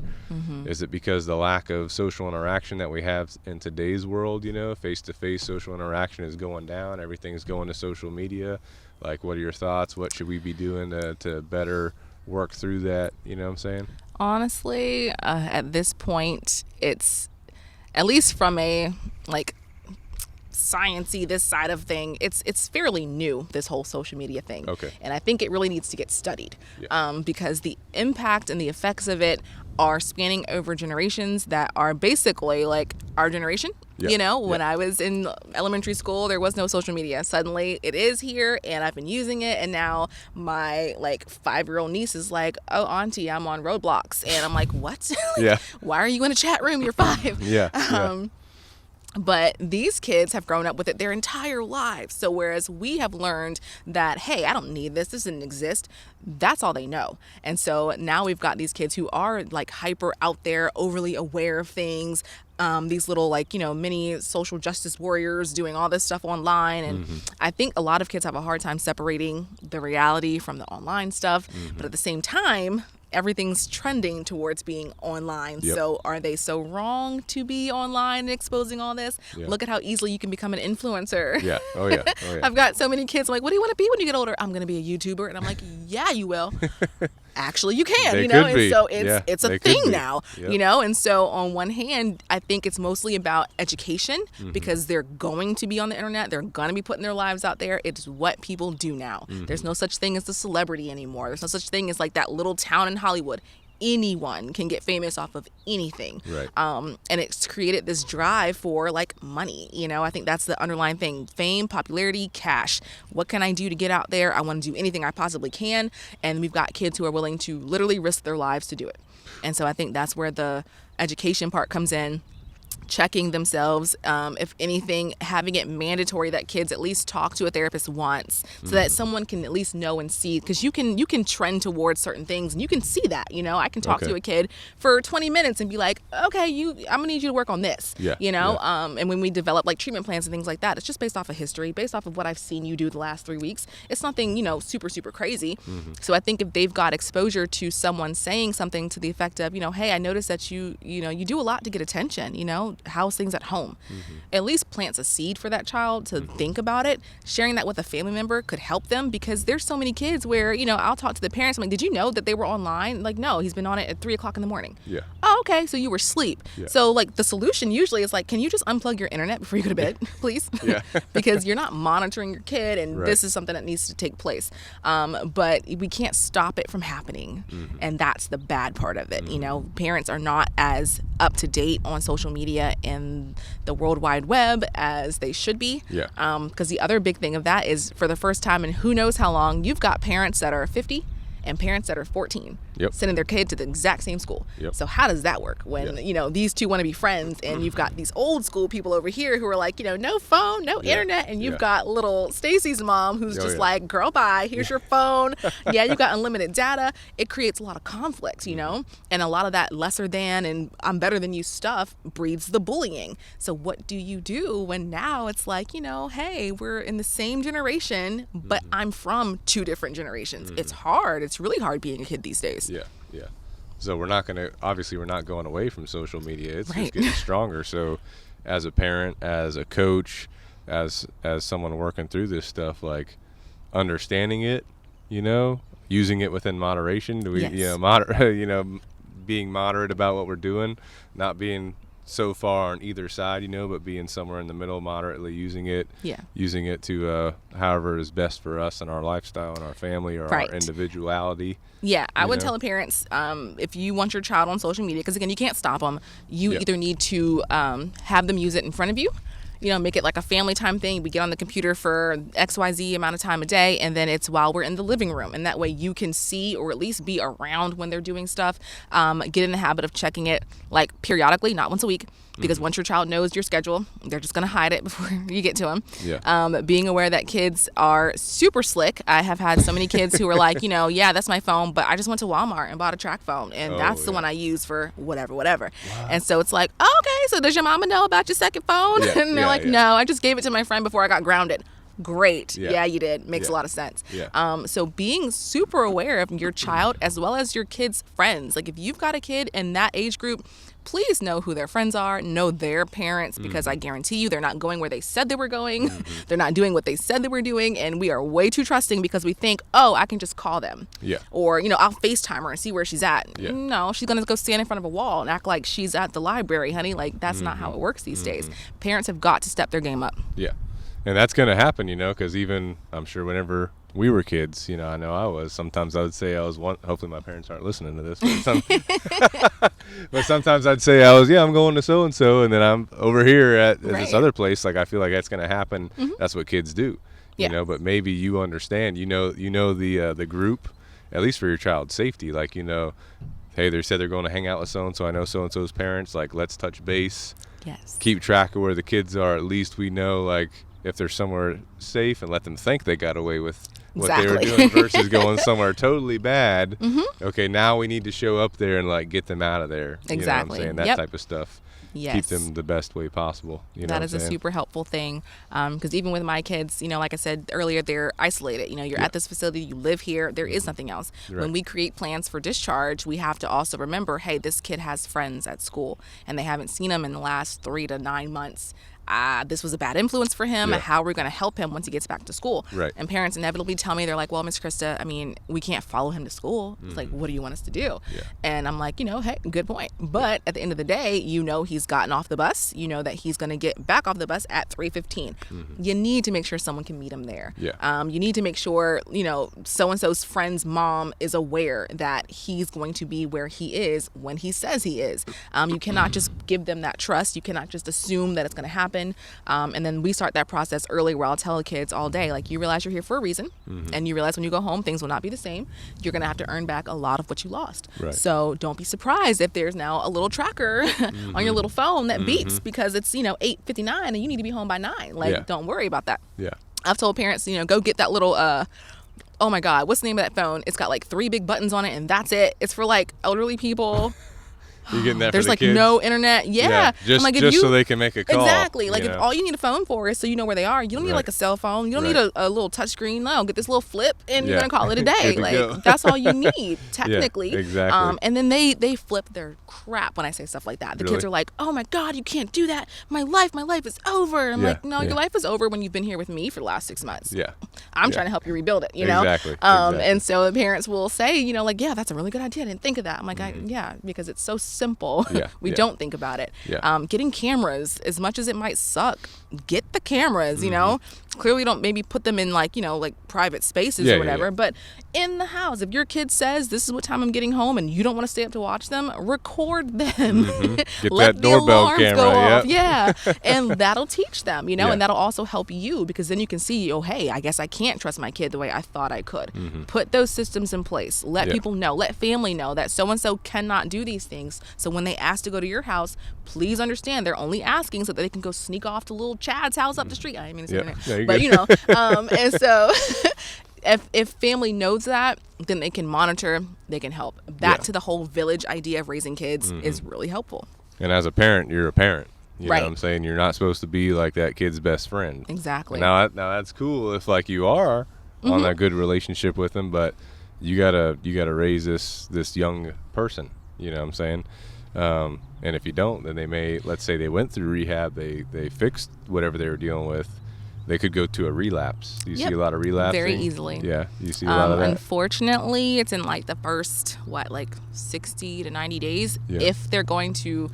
Is it because the lack of social interaction that we have in today's world, face-to-face social interaction is going down. Everything's going to social media. Like, what are your thoughts? What should we be doing to better work through that? You know what I'm saying? Honestly, at this point, it's, at least from a, like, science-y this side of thing, it's fairly new, this whole social media thing. And I think it really needs to get studied, because the impact and the effects of it are spanning over generations that are basically like our generation. When I was in elementary school, there was no social media. Suddenly it is here, and I've been using it, and now my 5-year-old niece is like, oh, auntie, I'm on Roblox, and I'm like, what? Why are you in a chat room? You're 5. But these kids have grown up with it their entire lives. So whereas we have learned that, hey, I don't need this doesn't exist, that's all they know. And so now we've got these kids who are like hyper out there, overly aware of things, these little mini social justice warriors doing all this stuff online. And I think a lot of kids have a hard time separating the reality from the online stuff. But at the same time, everything's trending towards being online. Yep. So are they so wrong to be online and exposing all this? Yeah. Look at how easily you can become an influencer. Yeah. Oh yeah. Oh yeah. I've got so many kids. I'm like, what do you want to be when you get older? I'm going to be a YouTuber. And I'm like, yeah, you will. Actually, you can, They you know, could and be. so Yeah, it's a they could thing be. now, Yep. you know, and so on one hand, I think it's mostly about education because they're going to be on the internet, they're going to be putting their lives out there. It's what people do now. There's no such thing as the celebrity anymore. There's no such thing as like that little town in Hollywood. Anyone can get famous off of anything. Right. And it's created this drive for like money. You know, I think that's the underlying thing. Fame, popularity, cash. What can I do to get out there? I want to do anything I possibly can. And we've got kids who are willing to literally risk their lives to do it. And so I think that's where the education part comes in. Checking themselves, if anything, having it mandatory that kids at least talk to a therapist once so that someone can at least know and see, because you can trend towards certain things and you can see that, you know. I can talk to a kid for 20 minutes and be like, okay, I'm gonna need you to work on this. Yeah. You know. Yeah. And when we develop like treatment plans and things like that, it's just based off of history, based off of what I've seen you do the last 3 weeks. It's nothing, you know, super crazy. So I think if they've got exposure to someone saying something to the effect of, you know, hey, I noticed that you do a lot to get attention, you know, how's things at home, at least plants a seed for that child to think about it. Sharing that with a family member could help them, because there's so many kids where, you know, I'll talk to the parents. I'm like, did you know that they were online? Like, no, he's been on it at 3:00 in the morning. Yeah. Oh, okay. So you were asleep. Yeah. So like the solution usually is like, can you just unplug your internet before you go to bed, please? Yeah. Because you're not monitoring your kid, and Right. this is something that needs to take place. But we can't stop it from happening. And that's the bad part of it. You know, parents are not as up to date on social media and the World Wide Web as they should be. Yeah. Because the other big thing of that is, for the first time in who knows how long, you've got parents that are 50 and parents that are 14 Yep. sending their kid to the exact same school. Yep. So how does that work when, Yeah. you know, these two want to be friends, and you've got these old school people over here who are like, you know, no phone, no Yeah. internet, and you've Yeah. got little Stacy's mom who's Oh, just yeah. like, girl, bye, here's your phone. Yeah, you've got unlimited data. It creates a lot of conflict, you know, and a lot of that lesser than and I'm better than you stuff breeds the bullying. So what do you do when now it's like, you know, hey, we're in the same generation, but I'm from two different generations. It's hard. It's really hard being a kid these days. Yeah, yeah. So we're not going away from social media. It's Right. just getting stronger. So as a parent, as a coach, as someone working through this stuff, like understanding it, you know, using it within moderation. Do we, Yes. being moderate about what we're doing, not being so far on either side, you know, but being somewhere in the middle, moderately using it to however is best for us and our lifestyle and our family or Right. our individuality. Yeah, I would know? tell the parents, if you want your child on social media, because again, you can't stop them, you Yeah. either need to have them use it in front of you, you know, make it like a family time thing. We get on the computer for XYZ amount of time a day, and then it's while we're in the living room. And that way you can see, or at least be around when they're doing stuff. Get in the habit of checking it like periodically, not once a week. Because once your child knows your schedule, they're just going to hide it before you get to them. Yeah. Being aware that kids are super slick. I have had so many kids who are like, you know, yeah, that's my phone, but I just went to Walmart and bought a track phone, and that's the yeah. one I use for whatever. And so it's like, oh, okay, so does your mama know about your second phone? Yeah, And they're yeah, like, yeah. no, I just gave it to my friend before I got grounded. Great. Yeah. Yeah, you did. Makes a Yeah. lot of sense. Yeah. So being super aware of your child as well as your kid's friends. Like if you've got a kid in that age group, please know who their friends are, know their parents, because I guarantee you they're not going where they said they were going. They're not doing what they said they were doing. And we are way too trusting because we think, oh, I can just call them. Yeah. Or, you know, I'll FaceTime her and see where she's at. Yeah. No, she's going to go stand in front of a wall and act like she's at the library, honey. Like that's not how it works these days. Parents have got to step their game up. Yeah. And that's going to happen, you know, because even I'm sure whenever we were kids, you know I was. Sometimes I would say I was one. Hopefully my parents aren't listening to this. But sometimes I'd say I'm going to so and so, and then I'm over here at this Right. other place. Like I feel like that's going to happen. That's what kids do, Yeah. you know. But maybe you understand. You know the group, at least for your child's safety. Like you know, hey, they said they're going to hang out with so and so. I know so and so's parents. Like let's touch base. Yes. Keep track of where the kids are. At least we know like if they're somewhere safe, and let them think they got away with what they were doing versus going somewhere totally bad. Okay, now we need to show up there and like get them out of there. Exactly. You know what I'm saying? That type of stuff. Yes. Keep them the best way possible. You know that what is I'm a saying? super helpful thing, because even with my kids, you know, like I said earlier, they're isolated. You know, you're at this facility, you live here, there is nothing else. Right. When we create plans for discharge, we have to also remember, hey, this kid has friends at school and they haven't seen them in the last 3 to 9 months. This was a bad influence for him. How are we going to help him once he gets back to school? Right. And parents inevitably tell me, they're like, well, Miss Krista, I mean, we can't follow him to school. It's like, what do you want us to do? And I'm like, you know, hey, good point. But at the end of the day, you know, he's gotten off the bus. You know that he's going to get back off the bus at 3:15. You need to make sure someone can meet him there. You need to make sure, you know, so-and-so's friend's mom is aware that he's going to be where he is when he says he is. You cannot just give them that trust. You cannot just assume that it's going to happen. And then we start that process early, where I'll tell the kids all day, like, you realize you're here for a reason, and you realize when you go home, things will not be the same. You're going to have to earn back a lot of what you lost. So don't be surprised if there's now a little tracker on your little phone that beeps because it's, you know, 8:59 and you need to be home by 9. Like, don't worry about that. I've told parents, you know, go get that little, oh my God, what's the name of that phone? It's got like 3 big buttons on it and that's it. It's for like elderly people. You're getting that There's for the like kids? no internet. Just, like, just so they can make a call. Exactly. Like, if all you need a phone for is so you know where they are. You don't need like a cell phone. You don't need a little touch screen. No, get this little flip and you're gonna call it a day. Like, that's all you need technically. Exactly. And then they flip their crap when I say stuff like that. The kids are like, oh my God, you can't do that. My life is over. I'm like, no, your life is over when you've been here with me for the last 6 months. I'm trying to help you rebuild it, you know? Exactly. And so the parents will say, you know, like, yeah, that's a really good idea. I didn't think of that. I'm like, yeah, because it's so simple. We don't think about it. Getting cameras, as much as it might suck, get the cameras, you know? Clearly don't maybe put them in like, you know, like private spaces or whatever, but in the house, if your kid says this is what time I'm getting home and you don't want to stay up to watch them, record them. Get Let that the doorbell alarms camera. go off. And that'll teach them, you know, Yeah. and that'll also help you, because then you can see, oh, hey, I guess I can't trust my kid the way I thought I could. Put those systems in place. Let people know, let family know that so-and-so cannot do these things. So when they ask to go to your house, please understand they're only asking so that they can go sneak off to little Chad's house up the street. I didn't mean to say that, you're but good. you know, and so if family knows that, then they can monitor, they can help. Back to the whole village idea of raising kids is really helpful. And as a parent, you're a parent. You know Right. what I'm saying? You're not supposed to be like that kid's best friend. Exactly. Now that's cool if like you are on a good relationship with them, but you gotta raise this young person. You know what I'm saying? And if you don't, then they may, let's say they went through rehab, they fixed whatever they were dealing with, they could go to a relapse. Do you see a lot of relapsing? Very easily. Yeah, you see a lot of that? Unfortunately, it's in like the first, 60 to 90 days. If they're going to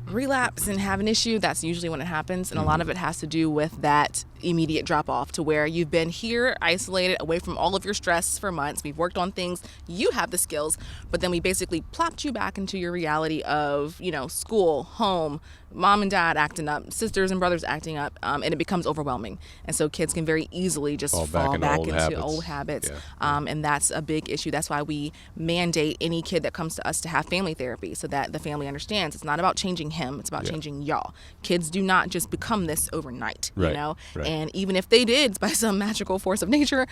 relapse and have an issue, that's usually when it happens. And a lot of it has to do with that immediate drop off, to where you've been here isolated away from all of your stress for months. We've worked on things, you have the skills, but then we basically plopped you back into your reality of, you know, school, home, mom and dad acting up, sisters and brothers acting up, and it becomes overwhelming. And so kids can very easily just fall back into old habits. And that's a big issue. That's why we mandate any kid that comes to us to have family therapy, so that the family understands it's not about changing him, it's about changing y'all. Kids do not just become this overnight, you know? And even if they did, by some magical force of nature,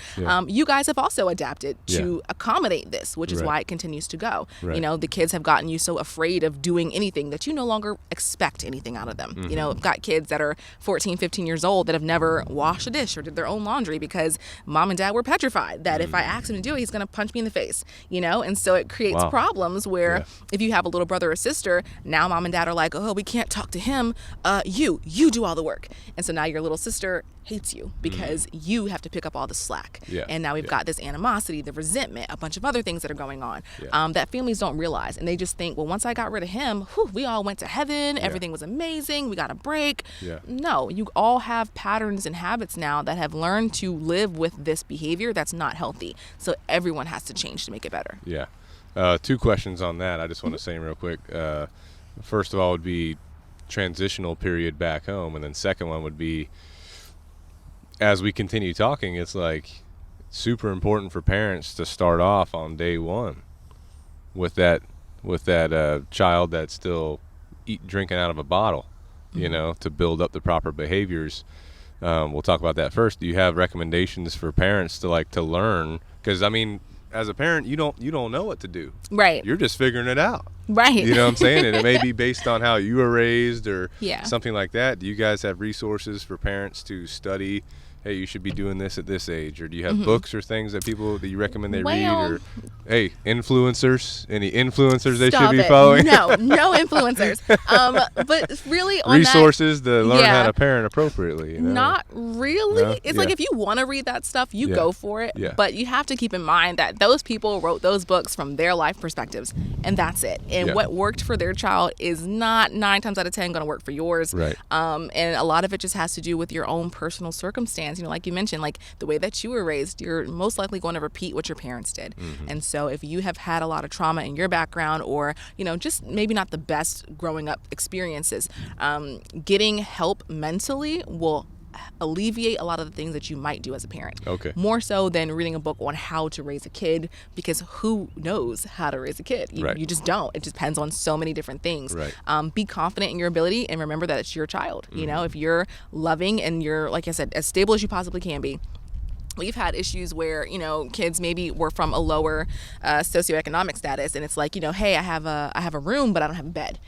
you guys have also adapted to accommodate this, which is why it continues to go. You know, the kids have gotten you so afraid of doing anything that you no longer expect anything out of them. You know, I've got kids that are 14, 15 years old that have never washed a dish or did their own laundry because mom and dad were petrified that if I ask him to do it, he's going to punch me in the face, you know? And so it creates problems where if you have a little brother or sister, now mom and dad are like, oh, we can't talk to him. You do all the work. And so now your little sister hates you because you have to pick up all the slack. And now we've got this animosity, the resentment, a bunch of other things that are going on that families don't realize. And they just think, well, once I got rid of him, we all went to heaven. Everything was amazing. We got a break. No, you all have patterns and habits now that have learned to live with this behavior that's not healthy. So everyone has to change to make it better. 2 questions on that. I just want to say real quick. First of all would be transitional period back home. And then second one would be, as we continue talking, it's like super important for parents to start off on day one with that child that's still drinking out of a bottle, you know, to build up the proper behaviors. we'll talk about that first. Do you have recommendations for parents to learn? Because I mean, as a parent, you don't know what to do. Right. You're just figuring it out. Right. You know what I'm saying? And it may be based on how you were raised or Yeah. something like that. Do you guys have resources for parents to study? Hey, you should be doing this at this age, or do you have books or things that you recommend they read? Or hey, influencers, any influencers they should be following? No influencers. But really, on resources to learn how to parent appropriately. You know? Not really. No? It's like if you want to read that stuff, you go for it. Yeah. But you have to keep in mind that those people wrote those books from their life perspectives, and that's it. And what worked for their child is not 9 times out of 10 going to work for yours. Right. And a lot of it just has to do with your own personal circumstance. You know, like you mentioned, like the way that you were raised, you're most likely going to repeat what your parents did. And so if you have had a lot of trauma in your background, or, you know, just maybe not the best growing up experiences, getting help mentally will alleviate a lot of the things that you might do as a parent. Okay. More so than reading a book on how to raise a kid, because who knows how to raise a kid? You just don't. It depends on so many different things. Right. Be confident in your ability, and remember that it's your child. You know, if you're loving and you're, like I said, as stable as you possibly can be. We've had issues where, you know, kids maybe were from a lower socioeconomic status, and it's like, you know, hey, I have a room, but I don't have a bed.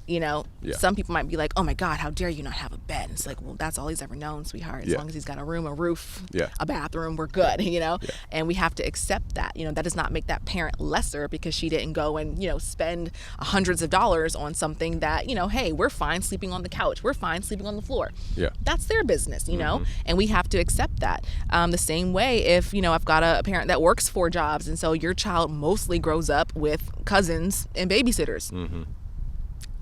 You know, some people might be like, oh my God, how dare you not have a bed? It's like, well, that's all he's ever known, sweetheart. As long as he's got a room, a roof, a bathroom, we're good, you know? And we have to accept that. You know, that does not make that parent lesser because she didn't go and, you know, spend hundreds of dollars on something that, you know, hey, we're fine sleeping on the couch. We're fine sleeping on the floor. Yeah. That's their business, you know? And we have to accept that. The same way if, you know, I've got a parent that works 4 jobs, and so your child mostly grows up with cousins and babysitters.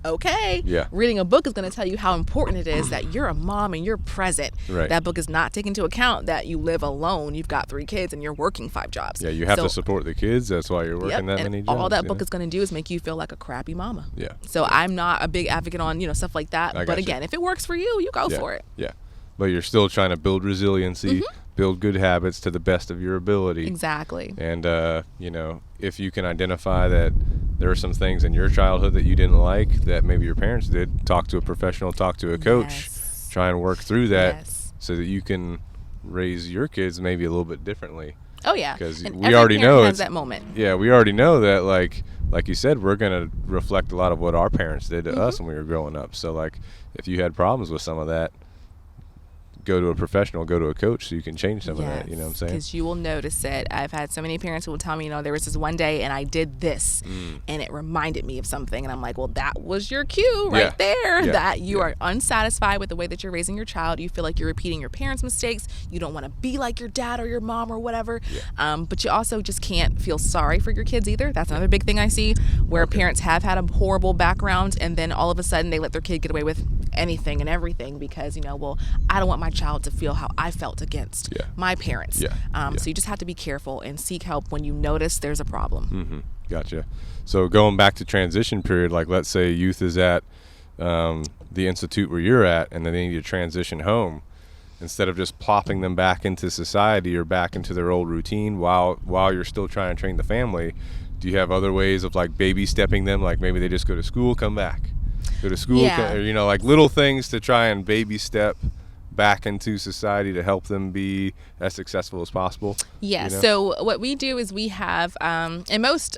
Okay. Yeah. Reading a book is going to tell you how important it is that you're a mom and you're present. Right. That book is not taking into account that you live alone, you've got 3 kids, and you're working 5 jobs. Yeah, you have to support the kids. That's why you're working that many jobs. All that book is going to do is make you feel like a crappy mama. Yeah. So I'm not a big advocate on, you know, stuff like that. But again, if it works for you, you go for it. Yeah. But you're still trying to build resiliency, build good habits to the best of your ability. Exactly. And, you know, if you can identify that there are some things in your childhood that you didn't like that maybe your parents did, talk to a professional, talk to a coach, try and work through that so that you can raise your kids maybe a little bit differently. Oh, yeah. Because and we already know it's that moment. Yeah, we already know that, like you said, we're going to reflect a lot of what our parents did to us when we were growing up. So, like, if you had problems with some of that, go to a professional, go to a coach so you can change some of that, you know what I'm saying? Because you will notice it. I've had so many parents who will tell me, you know, there was this one day and I did this and it reminded me of something. And I'm like, well, that was your cue right there that you are unsatisfied with the way that you're raising your child. You feel like you're repeating your parents' mistakes. You don't want to be like your dad or your mom or whatever. But you also just can't feel sorry for your kids either. That's another big thing I see where parents have had a horrible background and then all of a sudden they let their kid get away with anything and everything because, you know, well, I don't want my child to feel how I felt against my parents. So you just have to be careful and seek help when you notice there's a problem. Gotcha. So going back to transition period, like let's say youth is at the institute where you're at and then they need to transition home. Instead of just plopping them back into society or back into their old routine while you're still trying to train the family, do you have other ways of like baby stepping them? Like maybe they just go to school, come back. Go to school, or, you know, like little things to try and baby step back into society to help them be as successful as possible. Yeah. You know? So what we do is we have, in most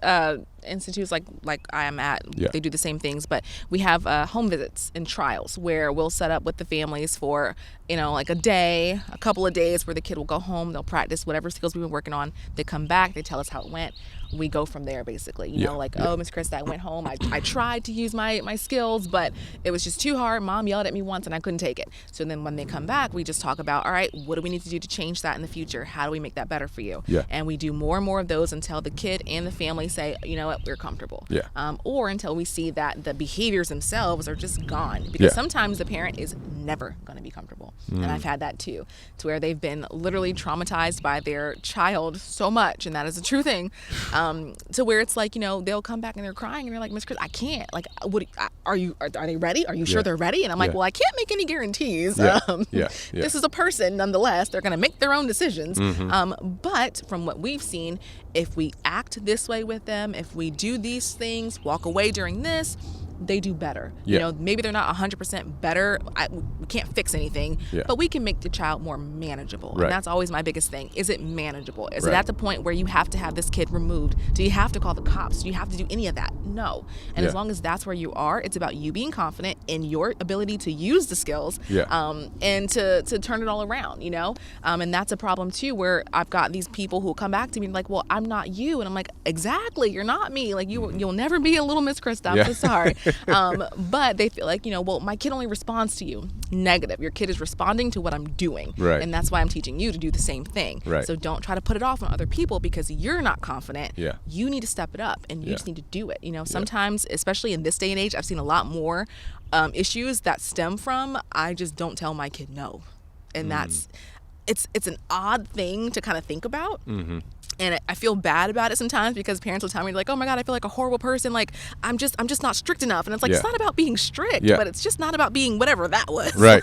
institutes like I am at, they do the same things, but we have home visits and trials where we'll set up with the families for, you know, like a couple of days where the kid will go home, they'll practice whatever skills we've been working on, they come back, they tell us how it went, we go from there basically, you know, like, oh, Miss Krista, I went home, I tried to use my skills, but it was just too hard, mom yelled at me once and I couldn't take it. So then when they come back, we just talk about, all right, what do we need to do to change that in the future? How do we make that better for you? And we do more and more of those until the kid and the family say, you know what, we're comfortable. Or until we see that the behaviors themselves are just gone. Because sometimes the parent is never going to be comfortable. And I've had that too, to where they've been literally traumatized by their child so much, and that is a true thing, to where it's like, you know, they'll come back and they're crying and they're like, Miss Chris, I can't. Like, are they ready? Are you sure they're ready? And I'm like, well, I can't make any guarantees. This is a person nonetheless. They're going to make their own decisions. But from what we've seen, if we act this way with them, if we do these things, walk away during this, they do better. Yeah. You know, maybe they're not 100% better. We can't fix anything, but we can make the child more manageable. Right. And that's always my biggest thing. Is it manageable? Is it Right. at the point where you have to have this kid removed? Do you have to call the cops? Do you have to do any of that? No. And as long as that's where you are, it's about you being confident in your ability to use the skills and to turn it all around, you know? And that's a problem too, where I've got these people who come back to me like, well, I'm not you. And I'm like, exactly, you're not me. Like you'll never be a little Miss Krista. I'm so sorry. But they feel like, you know, well, my kid only responds to you negative. Your kid is responding to what I'm doing. Right. And that's why I'm teaching you to do the same thing. Right. So don't try to put it off on other people because you're not confident. Yeah. You need to step it up and you just need to do it. You know, sometimes, especially in this day and age, I've seen a lot more issues that stem from I just don't tell my kid no. And that's it's an odd thing to kind of think about. Mm-hmm. And I feel bad about it sometimes because parents will tell me like, oh my God, I feel like a horrible person. Like I'm just not strict enough. And it's like, it's not about being strict, but it's just not about being whatever that was. Right.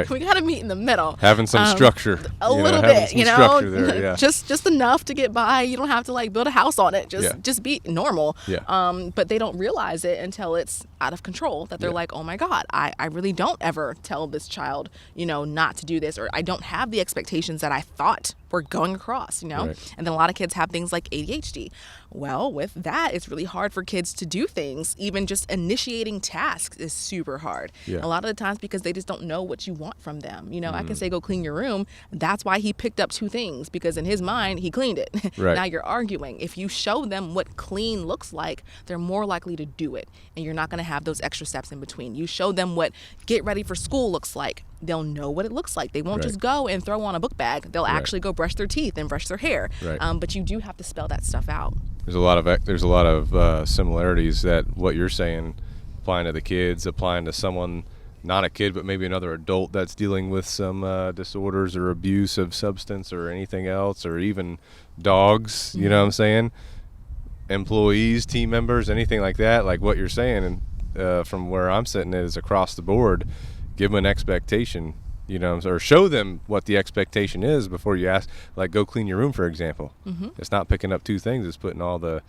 We got to meet in the middle. Having some structure. A little bit, you know, there, just enough to get by. You don't have to like build a house on it. Just be normal. Yeah. But they don't realize it until it's out of control that they're like, oh my God, I really don't ever tell this child, you know, not to do this, or I don't have the expectations that I thought were going across, you know? Right. And then a lot of kids have things like ADHD. Well, with that, it's really hard for kids to do things. Even just initiating tasks is super hard. Yeah. A lot of the times because they just don't know what you want from them. You know, I can say, go clean your room. That's why he picked up 2 things, because in his mind, he cleaned it. Right. Now you're arguing. If you show them what clean looks like, they're more likely to do it. And you're not going to have those extra steps in between. You show them what get ready for school looks like. They'll know what it looks like. They won't just go and throw on a book bag. They'll actually go brush their teeth and brush their hair. Right. But you do have to spell that stuff out. There's a lot of similarities that what you're saying applying to the kids, applying to someone, not a kid, but maybe another adult that's dealing with some disorders or abuse of substance or anything else, or even dogs, you know what I'm saying? Employees, team members, anything like that, like what you're saying. And from where I'm sitting is across the board, give them an expectation, you know, or show them what the expectation is before you ask, like go clean your room, for example. It's not picking up 2 things, it's putting all the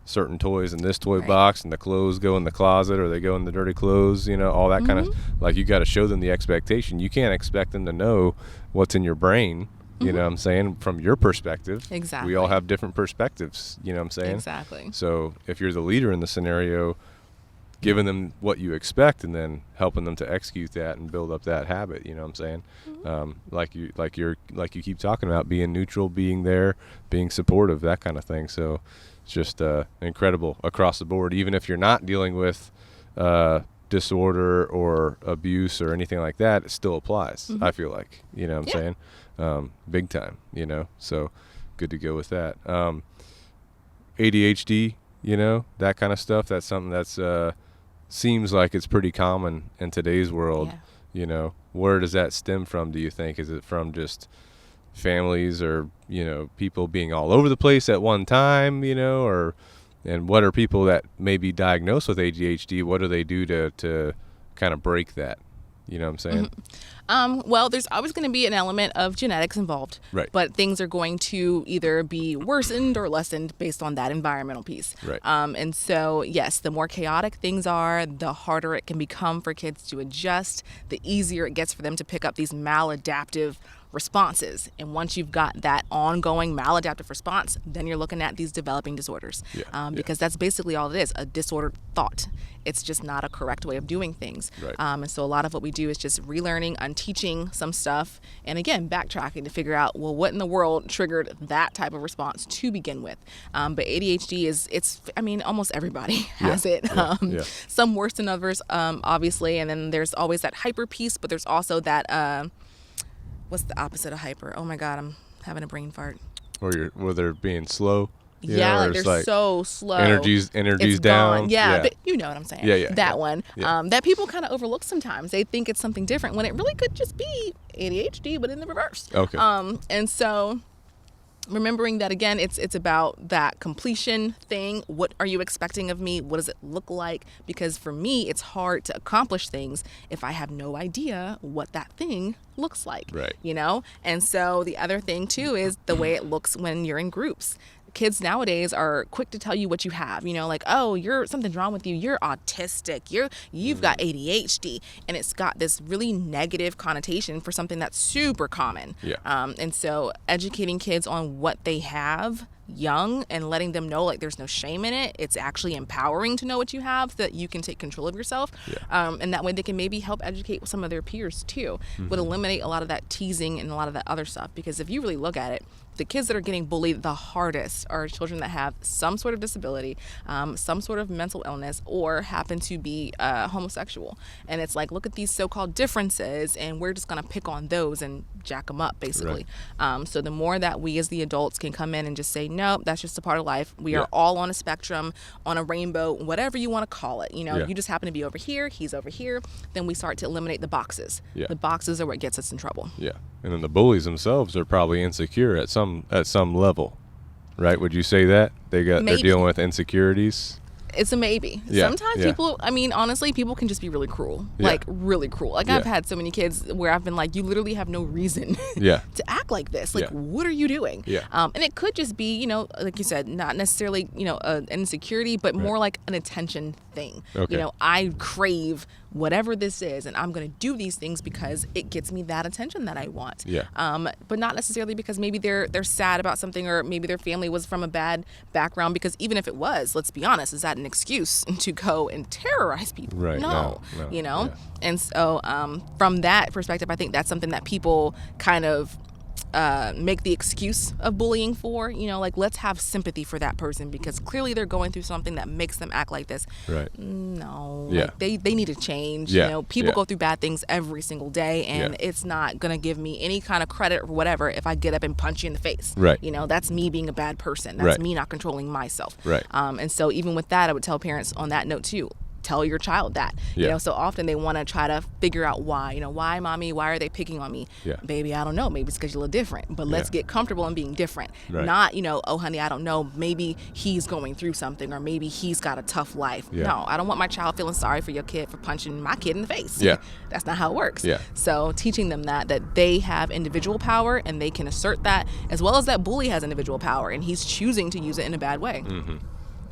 certain toys in this toy box and the clothes go in the closet or they go in the dirty clothes, you know, all that kind of, like you got to show them the expectation. You can't expect them to know what's in your brain, you know what I'm saying, from your perspective. Exactly. We all have different perspectives, you know what I'm saying? Exactly. So if you're the leader in the scenario, giving them what you expect and then helping them to execute that and build up that habit, you know what I'm saying? Like you keep talking about, being neutral, being there, being supportive, that kind of thing. So it's just incredible across the board. Even if you're not dealing with disorder or abuse or anything like that, it still applies. I feel like, you know what I'm saying? Big time, you know, so good to go with that. ADHD, you know, that kind of stuff, that's something that's seems like it's pretty common in today's world. You know, where does that stem from, do you think? Is it from just families or, you know, people being all over the place at one time, you know, or, and what are people that may be diagnosed with ADHD, what do they do to kind of break that? You know what I'm saying? Well, there's always going to be an element of genetics involved, right? But things are going to either be worsened or lessened based on that environmental piece, right? And so, yes, the more chaotic things are, the harder it can become for kids to adjust, the easier it gets for them to pick up these maladaptive responses. And once you've got that ongoing maladaptive response, then you're looking at these developing disorders, because that's basically all it is, a disordered thought. It's just not a correct way of doing things. Right. And so a lot of what we do is just relearning, unteaching some stuff, and again, backtracking to figure out, well, what in the world triggered that type of response to begin with. But ADHD I mean, almost everybody has it. Some worse than others, obviously. And then there's always that hyper piece, but there's also that, what's the opposite of hyper? Oh my God, I'm having a brain fart. Or they're being slow. Yeah, like they're so slow. Energy's it's down. Gone. Yeah, but you know what I'm saying. Yeah. That one. That people kind of overlook sometimes. They think it's something different when it really could just be ADHD, but in the reverse. Okay. And so remembering that, again, it's about that completion thing. What are you expecting of me? What does it look like? Because for me, it's hard to accomplish things if I have no idea what that thing looks like. Right. You know? And so the other thing too is the way it looks when you're in groups. kids nowadays are quick to tell you what you have, you know, like, oh, something's wrong with you. You're autistic. You've got ADHD. And it's got this really negative connotation for something that's super common. Yeah. And so educating kids on what they have young and letting them know like there's no shame in it. It's actually empowering to know what you have so that you can take control of yourself. Yeah. And that way they can maybe help educate some of their peers too. Would eliminate a lot of that teasing and a lot of that other stuff, because if you really look at it, the kids that are getting bullied the hardest are children that have some sort of disability, some sort of mental illness, or happen to be homosexual. And it's like, look at these so-called differences, and we're just going to pick on those and jack them up, basically. Right. So the more that we as the adults can come in and just say, no, that's just a part of life. We are all on a spectrum, on a rainbow, whatever you want to call it. You know, you just happen to be over here, he's over here. Then we start to eliminate the boxes. Yeah. The boxes are what gets us in trouble. Yeah. And then the bullies themselves are probably insecure at some level, right? Would you say that they're dealing with insecurities? It's a maybe. Yeah, Sometimes people, I mean, honestly, people can just be really cruel. Like, really cruel. Like, I've had so many kids where I've been like, you literally have no reason to act like this. Like, what are you doing? And it could just be, you know, like you said, not necessarily, you know, an insecurity, but more like an attention thing. Okay. You know, I crave whatever this is, and I'm going to do these things because it gets me that attention that I want. But not necessarily because maybe they're sad about something, or maybe their family was from a bad background, because even if it was, let's be honest, is that an excuse to go and terrorize people? Right. No. You know? And so from that perspective, I think that's something that people kind of make the excuse of bullying for, you know, like, let's have sympathy for that person because clearly they're going through something that makes them act like this. Right. No. Like, they need to change. Yeah. You know, people go through bad things every single day, and it's not going to give me any kind of credit or whatever if I get up and punch you in the face. Right. You know, that's me being a bad person. That's me not controlling myself. Right. And so even with that, I would tell parents on that note too, tell your child that. You know, so often they want to try to figure out why. You know, why, mommy? Why are they picking on me? Baby, I don't know. Maybe it's because you look different. But let's get comfortable in being different. Not, you know, oh, honey, I don't know. Maybe he's going through something, or maybe he's got a tough life. No, I don't want my child feeling sorry for your kid for punching my kid in the face. That's not how it works. So teaching them that they have individual power and they can assert that, as well as that bully has individual power and he's choosing to use it in a bad way.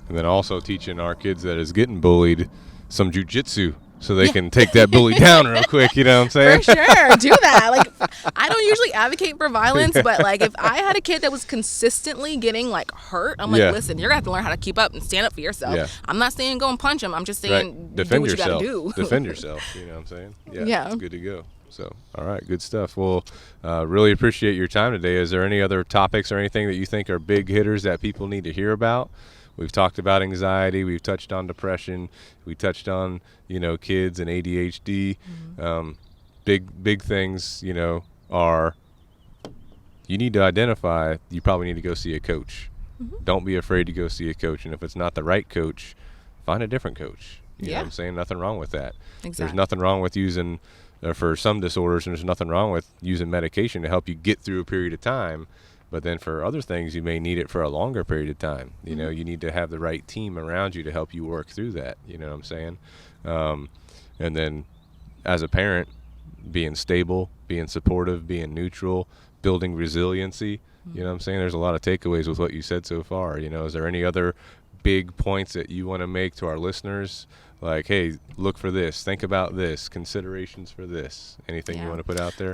And then also teaching our kids that is getting bullied some jujitsu so they can take that bully down real quick, you know what I'm saying? For sure, do that. Like, I don't usually advocate for violence, but like if I had a kid that was consistently getting like hurt, I'm like, listen, you're gonna have to learn how to keep up and stand up for yourself. I'm not saying go and punch him. I'm just saying defend do what yourself. You gotta do. Defend yourself. You know what I'm saying? It's good to go. So, all right, good stuff. Well, really appreciate your time today. Is there any other topics or anything that you think are big hitters that people need to hear about? We've talked about anxiety. We've touched on depression. We touched on, you know, kids and ADHD. Big things, you know, are you need to identify. You probably need to go see a coach. Don't be afraid to go see a coach. And if it's not the right coach, find a different coach. You know what I'm saying? Nothing wrong with that. Exactly. There's nothing wrong with using, for some disorders, there's nothing wrong with using medication to help you get through a period of time. But then for other things, you may need it for a longer period of time. You know, you need to have the right team around you to help you work through that. You know what I'm saying? And then as a parent, being stable, being supportive, being neutral, building resiliency. You know what I'm saying? There's a lot of takeaways with what you said so far. You know, is there any other big points that you want to make to our listeners? Like, hey, look for this, think about this, considerations for this. Anything you want to put out there?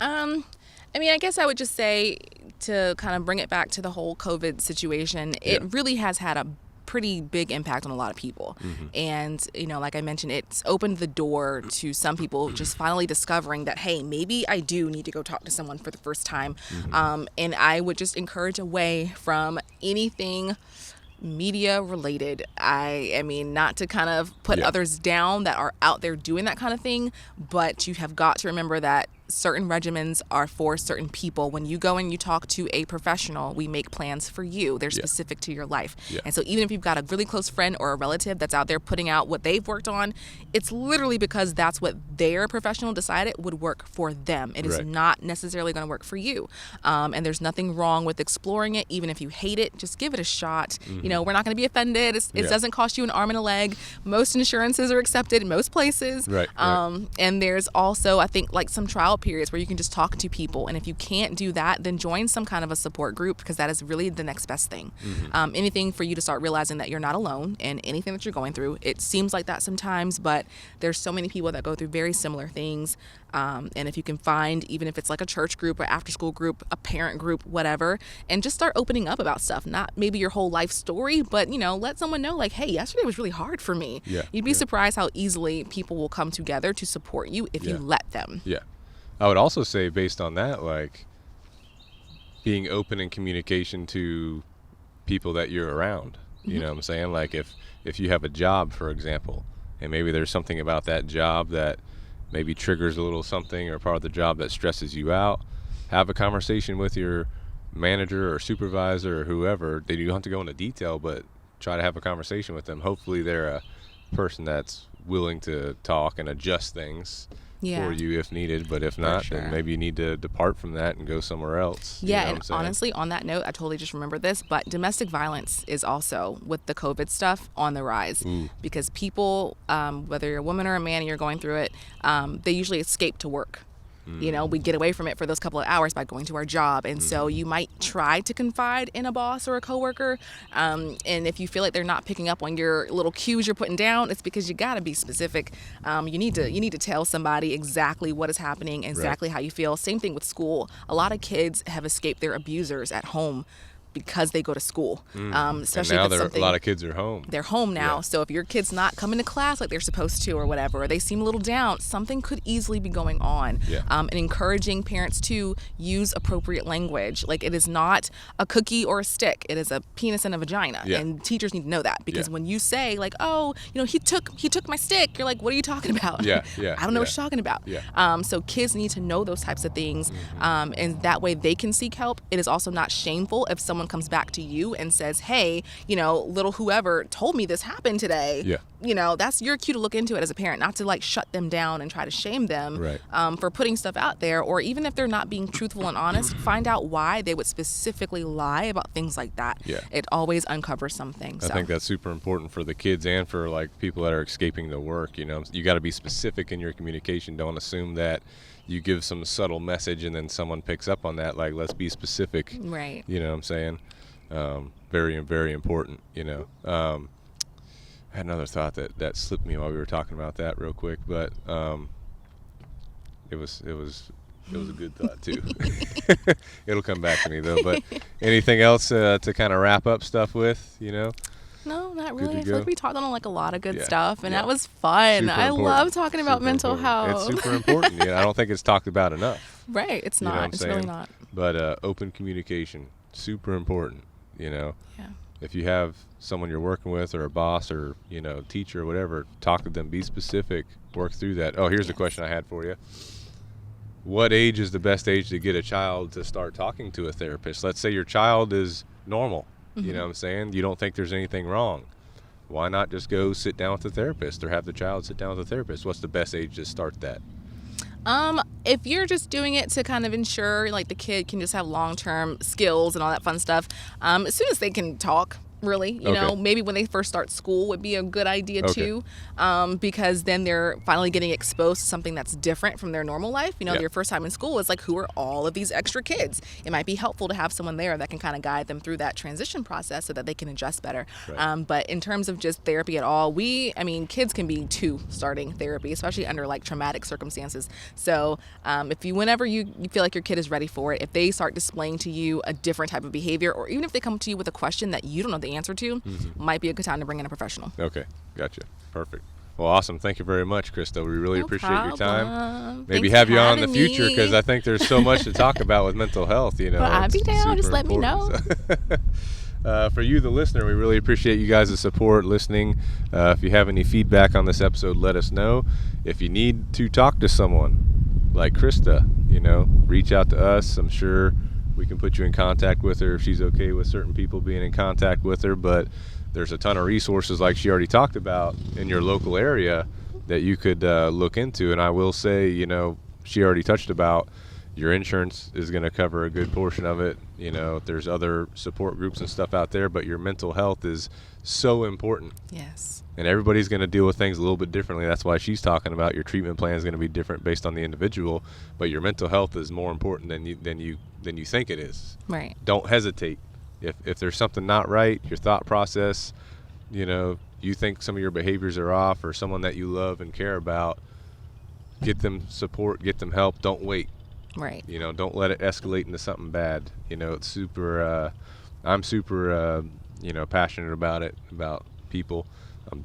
I mean, I guess I would just say, to kind of bring it back to the whole COVID situation, it really has had a pretty big impact on a lot of people. And, you know, like I mentioned, it's opened the door to some people just finally discovering that, hey, maybe I do need to go talk to someone for the first time. And I would just encourage away from anything media related. I mean, not to kind of put others down that are out there doing that kind of thing, but you have got to remember that certain regimens are for certain people. When you go and you talk to a professional, we make plans for you. They're specific to your life. And so even if you've got a really close friend or a relative that's out there putting out what they've worked on, it's literally because that's what their professional decided would work for them. It is not necessarily going to work for you. And there's nothing wrong with exploring it. Even if you hate it, just give it a shot. You know, we're not going to be offended. It doesn't cost you an arm and a leg. Most insurances are accepted in most places. And there's also, I think, like some trial out periods where you can just talk to people. And if you can't do that, then join some kind of a support group, because that is really the next best thing. Anything for you to start realizing that you're not alone in anything that you're going through. It seems like that sometimes, but there's so many people that go through very similar things. And if you can find, even if it's like a church group or after school group, a parent group, whatever, and just start opening up about stuff, not maybe your whole life story, but, you know, let someone know, like, hey, yesterday was really hard for me. You'd be surprised how easily people will come together to support you if you let them. I would also say, based on that, like, being open in communication to people that you're around. You know what I'm saying? Like, if you have a job, for example, and maybe there's something about that job that maybe triggers a little something, or part of the job that stresses you out, have a conversation with your manager or supervisor or whoever. You don't have to go into detail, but try to have a conversation with them. Hopefully they're a person that's willing to talk and adjust things for you if needed, but if not, then maybe you need to depart from that and go somewhere else. And honestly, on that note, I totally just remembered this, but domestic violence is also, with the COVID stuff, on the rise. Because people, whether you're a woman or a man and you're going through it, they usually escape to work. You know, we get away from it for those couple of hours by going to our job. And so you might try to confide in a boss or a coworker. And if you feel like they're not picking up on your little cues you're putting down, it's because you got to be specific. You need to tell somebody exactly what is happening, exactly how you feel. Same thing with school. A lot of kids have escaped their abusers at home because they go to school. Especially and now if it's a lot of kids are home. They're home now. So if your kid's not coming to class like they're supposed to or whatever, or they seem a little down, something could easily be going on. And encouraging parents to use appropriate language. Like, it is not a cookie or a stick. It is a penis and a vagina. And teachers need to know that, because when you say, like, oh, you know, he took my stick, you're like, what are you talking about? I don't know what you're talking about. So kids need to know those types of things. And that way they can seek help. It is also not shameful if someone comes back to you and says, hey, you know, little whoever told me this happened today. You know, that's your cue to look into it as a parent, not to like shut them down and try to shame them for putting stuff out there. Or even if they're not being truthful and honest, find out why they would specifically lie about things like that. It always uncovers something. I think that's super important for the kids and for like people that are escaping the work. You know, you got to be specific in your communication. Don't assume that you give some subtle message and then someone picks up on that. Like, let's be specific. Right. You know what I'm saying? Very, very important, you know. I had another thought that slipped me while we were talking about that real quick, but it was a good thought too. It'll come back to me though. But anything else to kind of wrap up stuff with, you know? No, not really. I feel like we talked on like a lot of good stuff, and that was fun. I love talking about mental health. It's super important. I don't think it's talked about enough. Right. It's not. It's really not. But open communication, super important, you know. If you have someone you're working with, or a boss, or, you know, teacher or whatever, talk to them, be specific, work through that. Oh, here's a question I had for you. What age is the best age to get a child to start talking to a therapist? Let's say your child is normal. You know what I'm saying? You don't think there's anything wrong. Why not just go sit down with the therapist, or have the child sit down with the therapist? What's the best age to start that? If you're just doing it to kind of ensure like the kid can just have long-term skills and all that fun stuff, as soon as they can talk, really, you know, maybe when they first start school would be a good idea too, because then they're finally getting exposed to something that's different from their normal life. You know, their first time in school is like, who are all of these extra kids? It might be helpful to have someone there that can kind of guide them through that transition process so that they can adjust better. But in terms of just therapy at all, kids can be 2 starting therapy, especially under like traumatic circumstances. So whenever you feel like your kid is ready for it, if they start displaying to you a different type of behavior, or even if they come to you with a question that you don't know the answer to, might be a good time to bring in a professional. Okay, gotcha. Perfect. Well, awesome. Thank you very much, Krista. We really appreciate your time. Maybe Thanks have you on in the me. future, because I think there's so much to talk about with mental health. You know, well, I'd be down. Just let me know. For you, the listener, we really appreciate you guys' support, listening. If you have any feedback on this episode, let us know. If you need to talk to someone like Krista, you know, reach out to us. I'm sure we can put you in contact with her if she's okay with certain people being in contact with her. But there's a ton of resources, like she already talked about, in your local area that you could look into. And I will say, you know, she already touched about, Your insurance is going to cover a good portion of it. You know, there's other support groups and stuff out there, but your mental health is so important. Yes. And everybody's going to deal with things a little bit differently. That's why she's talking about your treatment plan is going to be different based on the individual, but your mental health is more important than you think it is. Right. Don't hesitate. If there's something not right, your thought process, you know, you think some of your behaviors are off, or someone that you love and care about, get them support, get them help. Don't wait. Right. You know, don't let it escalate into something bad. You know, it's super, I'm super, you know, passionate about it, about people.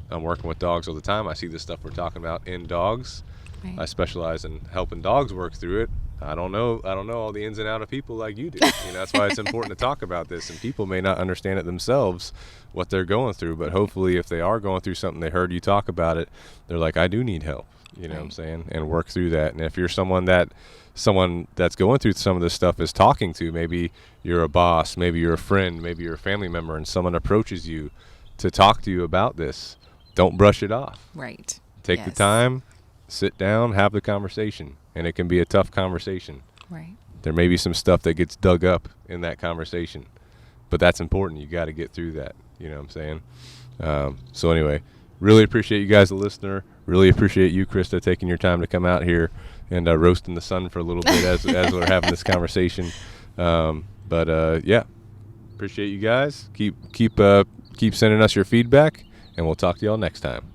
I'm working with dogs all the time. I see the stuff we're talking about in dogs. Right. I specialize in helping dogs work through it. I don't know all the ins and outs of people like you do. You know, that's why it's important to talk about this. And people may not understand it themselves, what they're going through. But hopefully, if they are going through something, they heard you talk about it, they're like, I do need help. You know what I'm saying? And work through that. And if you're someone that's going through some of this stuff is talking to, maybe you're a boss, maybe you're a friend, maybe you're a family member, and someone approaches you to talk to you about this, don't brush it off. Right. Take the time, sit down, have the conversation. And it can be a tough conversation. Right. There may be some stuff that gets dug up in that conversation, but that's important. You got to get through that. You know what I'm saying? So anyway, really appreciate you guys, the listener. Really appreciate you, Krista, taking your time to come out here and roasting the sun for a little bit as we're having this conversation. Yeah, appreciate you guys. Keep sending us your feedback, and we'll talk to y'all next time.